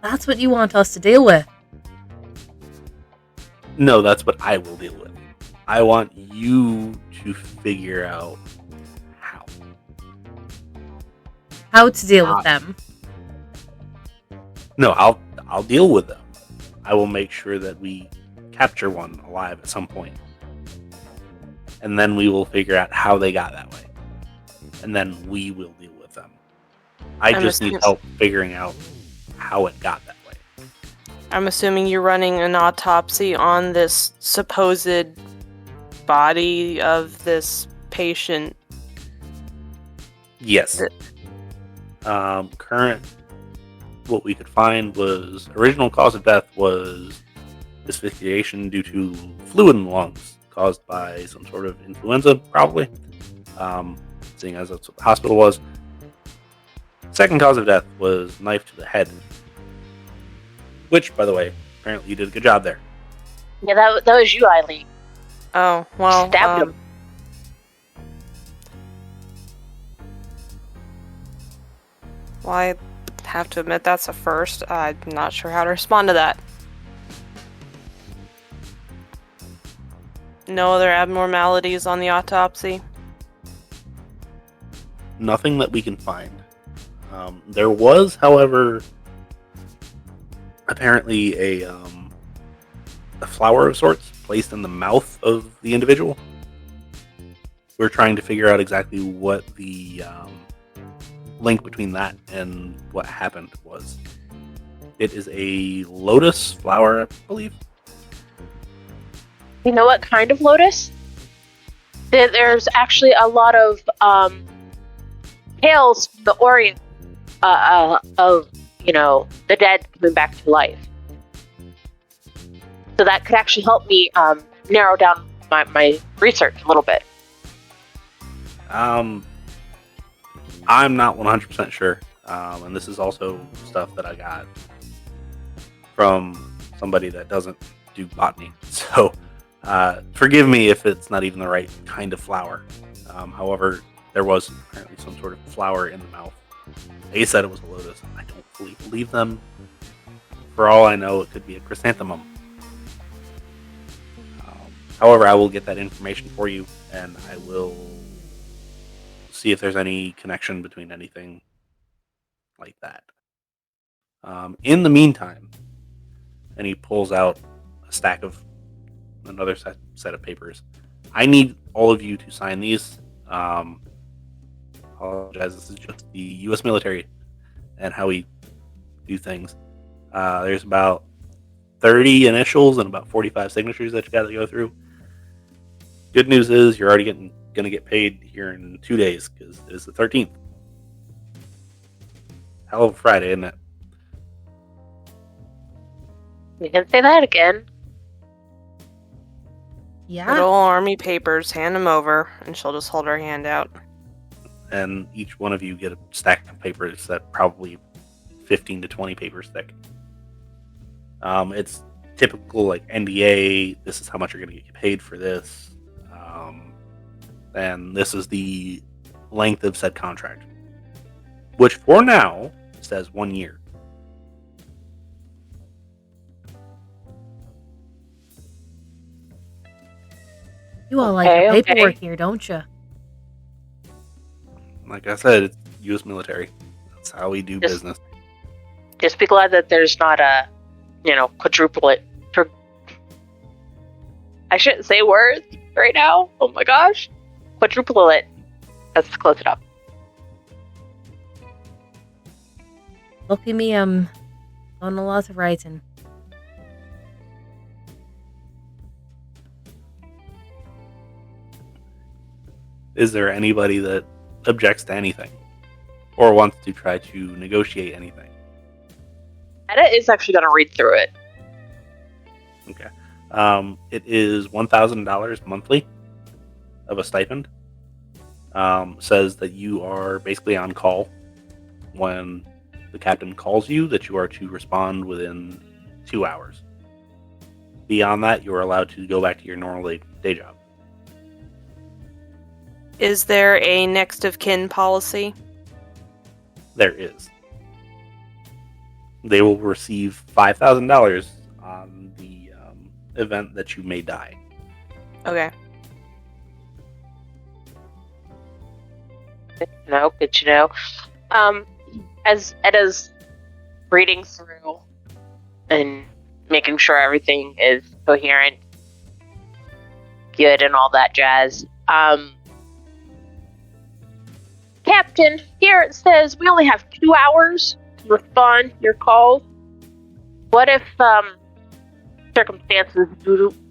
That's what you want us to deal with. No, that's what I will deal with. I want you to figure out how. How to deal with them. No, I'll deal with them. I will make sure that we capture one alive at some point. And then we will figure out how they got that way. And then we will deal with them. I just need help figuring out how it got that way. I'm assuming you're running an autopsy on this supposed body of this patient. Yes. Current, what we could find was original cause of death was asphyxiation due to fluid in the lungs caused by some sort of influenza, probably. Seeing as that's what the hospital was. Second cause of death was knife to the head. Which, by the way, apparently you did a good job there. Yeah, that was you, Eileen. Oh, well. Stabbed him. Well, I have to admit that's a first. I'm not sure how to respond to that. No other abnormalities on the autopsy? Nothing that we can find. There was, however, apparently a flower of sorts placed in the mouth of the individual. We're trying to figure out exactly what the link between that and what happened was. It is a lotus flower, I believe. You know what kind of lotus? There's actually a lot of tales from the Orient of, the dead coming back to life. So that could actually help me narrow down my research a little bit. I'm not 100% sure. And this is also stuff that I got from somebody that doesn't do botany. So forgive me if it's not even the right kind of flower. However, there was apparently some sort of flower in the mouth. They said it was a lotus. I don't fully believe them. For all I know, it could be a chrysanthemum. However, I will get that information for you, and I will see if there's any connection between anything like that. In the meantime, and he pulls out a stack of another set of papers. I need all of you to sign these. Apologize, this is just the U.S. military and how we do things. There's about 30 initials and about 45 signatures that you got to go through. Good news is you're already going to get paid here in 2 days because it is the 13th. Hell of a Friday, isn't it? You can say that again. Yeah. Good old army papers, hand them over, and she'll just hold her hand out. And each one of you get a stack of papers that probably 15 to 20 papers thick. It's typical like NDA. This is how much you're going to get paid for this. And this is the length of said contract, which for now says 1 year. You all like your paperwork here, don't you? Like I said, it's U.S. military. That's how we do business. Just be glad that there's not a, quadruple it. I shouldn't say words right now. Oh my gosh. Quadruple it. Let's close it up. Lucky me, I'm on a lot of writing. Is there anybody that objects to anything or wants to try to negotiate anything? Etta is actually going to read through it. Okay. It is $1,000 monthly of a stipend. Says that you are basically on call when the captain calls you, that you are to respond within 2 hours. Beyond that, you are allowed to go back to your normal day job. Is there a next of kin policy? There is. they will receive $5,000 on the event that you may die. Okay. No, good to know. As Etta's reading through and making sure everything is coherent, good, and all that jazz. Captain, here it says we only have 2 hours to respond to your calls. What if circumstances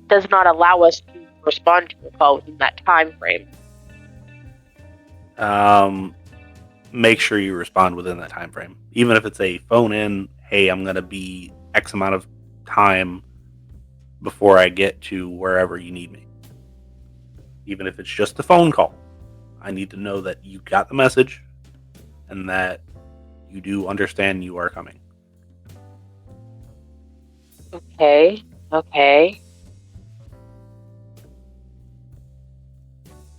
does not allow us to respond to your call within that time frame? Make sure you respond within that time frame. Even if it's a phone in, hey, I'm going to be X amount of time before I get to wherever you need me. Even if it's just a phone call, I need to know that you got the message and that you do understand you are coming. Okay.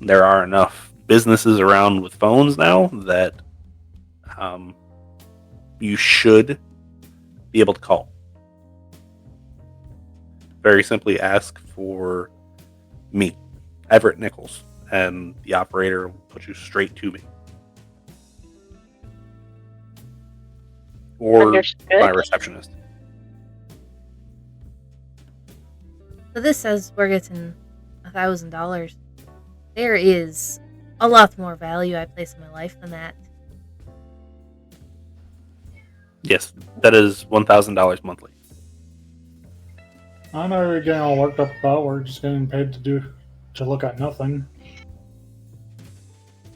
There are enough businesses around with phones now that you should be able to call. Very simply ask for me, Everett Nichols, and the operator will put you straight to me. Or Understood. my receptionist. So this says we're getting $1,000. There is a lot more value I place in my life than that. Yes, that is $1,000 monthly. I know you're getting all worked up about. We're just getting paid to look at nothing.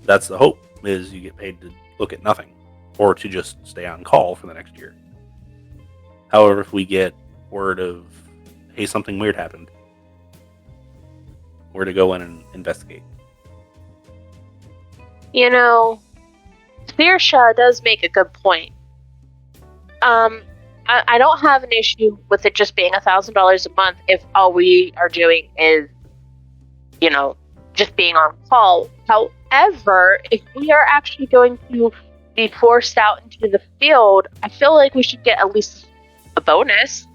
That's the hope, is you get paid to look at nothing, or to just stay on call for the next year. However, if we get word of, hey, something weird happened, we're to go in and investigate. You know, Saoirse does make a good point. I don't have an issue with it just being $1,000 a month if all we are doing is, just being on call. However, if we are actually going to be forced out into the field, I feel like we should get at least a bonus.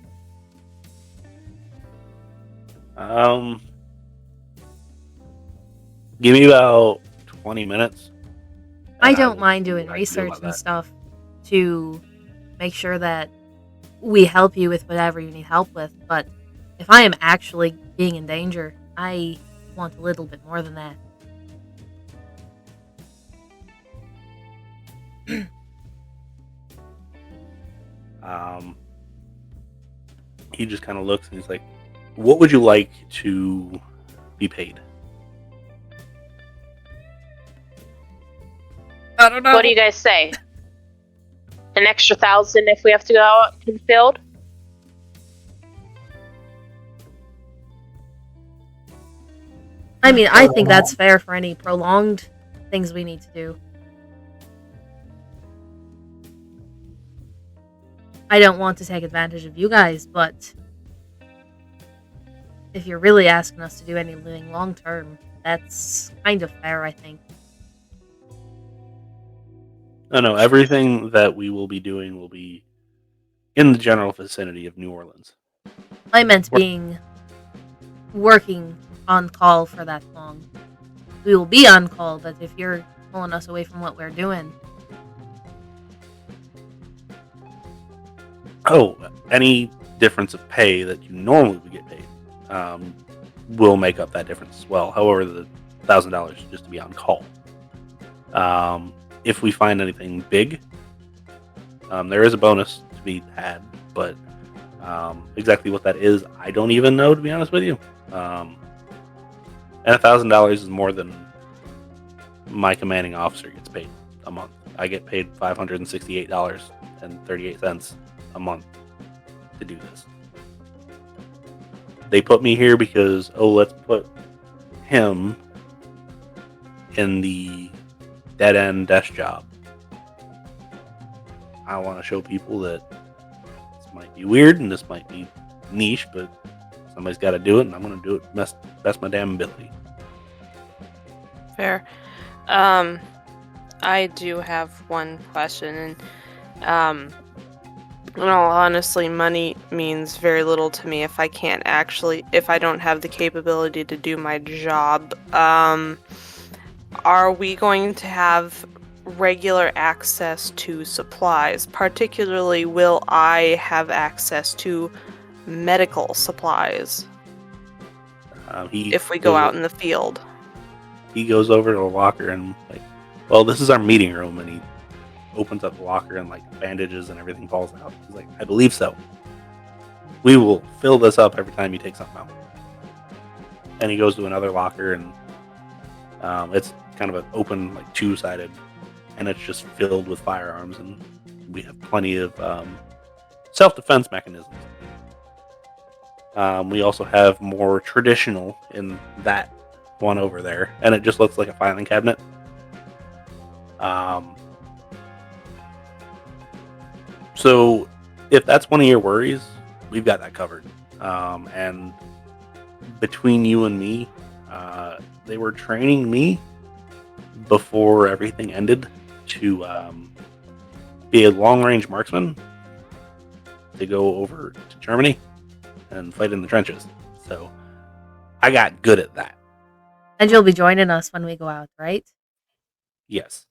Give me about 20 minutes. I don't mind doing research and stuff to make sure that we help you with whatever you need help with, but if I am actually being in danger, I want a little bit more than that. He just kind of looks and he's like, what would you like to be paid? I don't know. What do you guys say? An extra 1,000 if we have to go out to the field? I mean, I think that's fair for any prolonged things we need to do. I don't want to take advantage of you guys, but if you're really asking us to do anything long term, that's kind of fair, I think. No, everything that we will be doing will be in the general vicinity of New Orleans. I meant being working on call for that long. We will be on call, but if you're pulling us away from what we're doing... Oh, any difference of pay that you normally would get paid will make up that difference as well. However, the $1,000 is just to be on call. If we find anything big, there is a bonus to be had, but exactly what that is, I don't even know, to be honest with you. And $1,000 is more than my commanding officer gets paid a month. I get paid $568.38 a month to do this. They put me here because, let's put him in the dead-end desk job. I want to show people that this might be weird and this might be niche, but somebody's got to do it, and I'm going to do it best my damn ability. Fair. I do have one question, and Well, honestly, money means very little to me if I don't have the capability to do my job. Are we going to have regular access to supplies? Particularly, will I have access to medical supplies if we go out in the field? He goes over to the locker and well, this is our meeting room, and he opens up the locker and bandages and everything falls out. He's like, I believe so. We will fill this up every time you take something out. And he goes to another locker, and it's kind of an open, two-sided, and it's just filled with firearms, and we have plenty of self-defense mechanisms. We also have more traditional in that one over there, and it just looks like a filing cabinet. So if that's one of your worries, we've got that covered. And between you and me, they were training me before everything ended to be a long-range marksman to go over to Germany and fight in the trenches. So I got good at that. And you'll be joining us when we go out, right? Yes.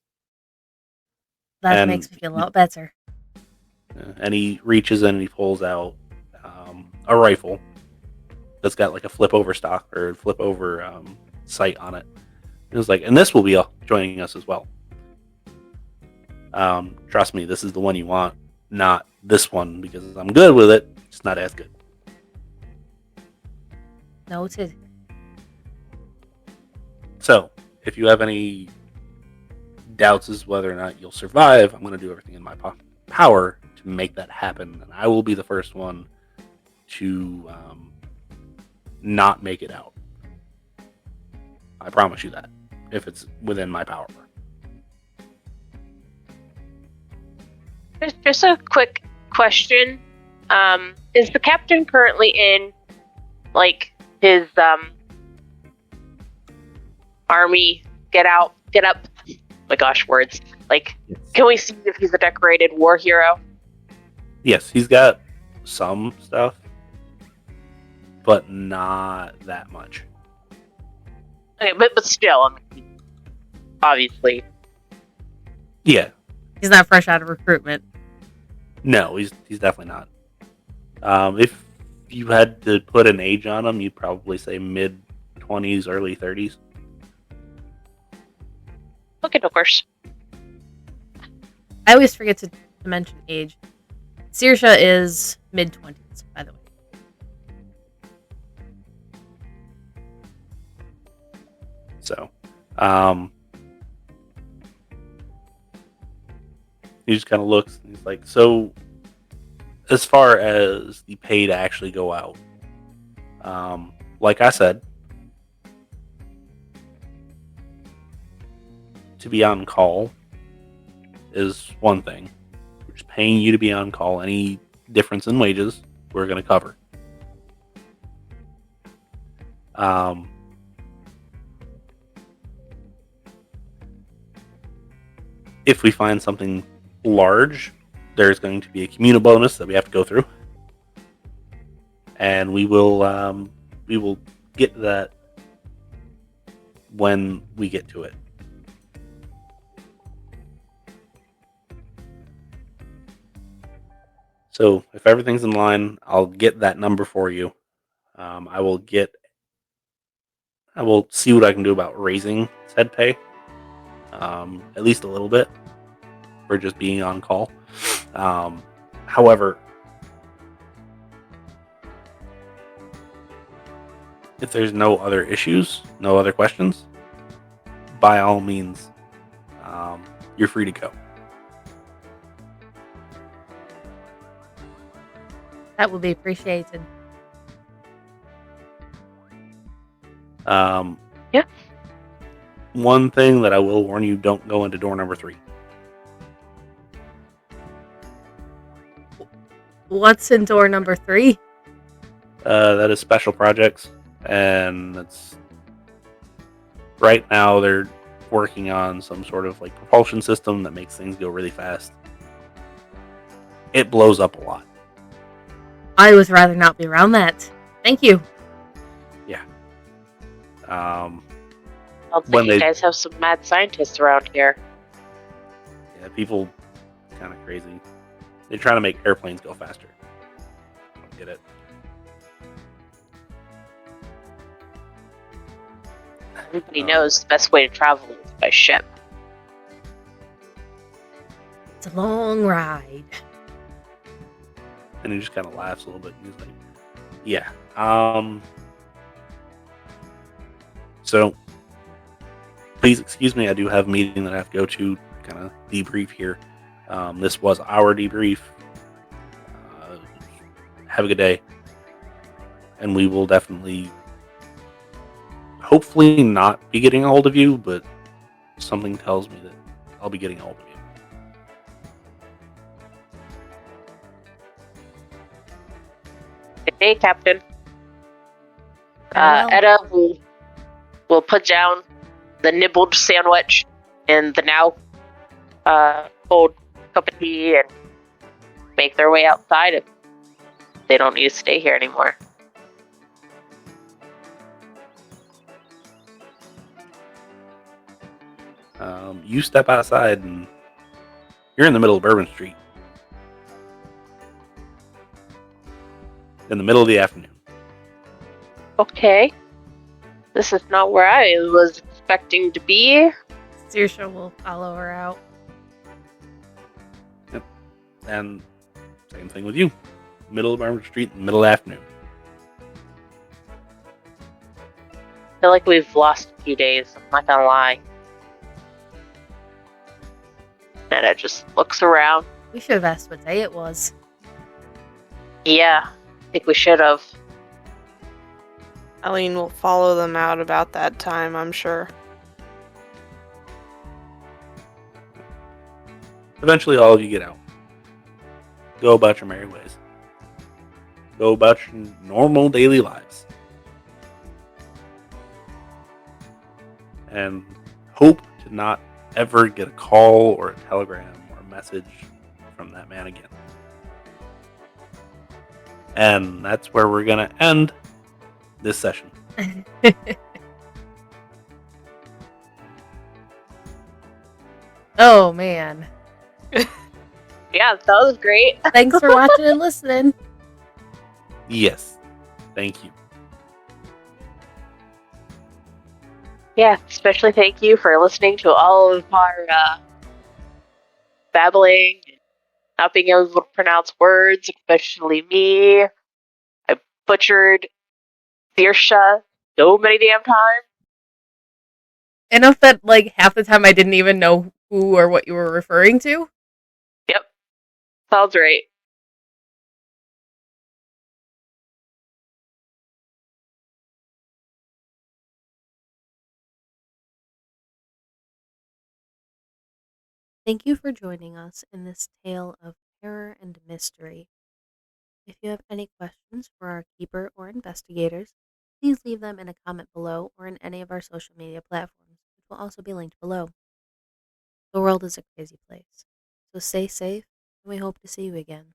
That makes me feel a lot better. And he reaches in and he pulls out a rifle that's got a flip over stock or flip over sight on it. It was and this will be joining us as well. Trust me, this is the one you want, not this one, because I'm good with it. It's not as good. Noted. So, if you have any doubts as whether or not you'll survive, I'm going to do everything in my power to make that happen, and I will be the first one to not make it out. I promise you that, if it's within my power. Just a quick question. Is the captain currently in, his, army get up? My gosh, words. Yes. Can we see if he's a decorated war hero? Yes, he's got some stuff, but not that much. Okay, but still, obviously. Yeah. He's not fresh out of recruitment. No, he's definitely not. If you had to put an age on him, you'd probably say mid-20s, early 30s. Okay, of course. I always forget to mention age. Saoirse is mid-20s, by the way. So, he just kind of looks, and he's like, so, as far as the pay to actually go out, like I said, to be on call is one thing. We're just paying you to be on call. Any difference in wages, we're going to cover. If we find something large, there's going to be a communal bonus that we have to go through, and we will get that when we get to it. So if everything's in line, I'll get that number for you. I will see what I can do about raising said pay, at least a little bit, for just being on call. However, if there's no other issues, no other questions, by all means, you're free to go. That would be appreciated. Yeah. One thing that I will warn you, don't go into door number 3. What's in door number 3? That is special projects, and that's right now they're working on some sort of propulsion system that makes things go really fast. it blows up a lot. I would rather not be around that. Thank you. Yeah. I don't When think you they- guys have some mad scientists around here. Yeah, people kind of crazy. They're trying to make airplanes go faster. I don't get it. Everybody knows the best way to travel is by ship. It's a long ride. And he just kind of laughs a little bit. And he's like, yeah. So, please excuse me. I do have a meeting that I have to go to, kind of debrief here. This was our debrief. Have a good day. And we will definitely, hopefully not be getting a hold of you, but something tells me that I'll be getting a hold of you. Good day, Captain. Farewell. Etta will put down the nibbled sandwich and the now cold cup of tea and make their way outside if they don't need to stay here anymore. You step outside and you're in the middle of Bourbon Street. In the middle of the afternoon. Okay. This is not where I was expecting to be. Saoirse will follow her out. And same thing with you. Middle of Bourbon Street, middle of the afternoon. I feel like we've lost a few days, I'm not gonna lie. Etta just looks around. We should have asked what day it was. Yeah, I think we should have. Eileen will follow them out about that time, I'm sure. Eventually, all of you get out. Go about your merry ways. Go about your normal daily lives. And hope to not ever get a call or a telegram or a message from that man again. And that's where we're going to end this session. Oh, man. Yeah, that was great. Thanks for watching and listening. Yes. Thank you. Yeah, especially thank you for listening to all of our babbling and not being able to pronounce words, especially me. I butchered Saoirse so many damn times. Enough that, like, half the time I didn't even know who or what you were referring to. Yep, sounds right. Thank you for joining us in this tale of terror and mystery. If you have any questions for our keeper or investigators, please leave them in a comment below or in any of our social media platforms, which will also be linked below. The world is a crazy place, so stay safe, and we hope to see you again.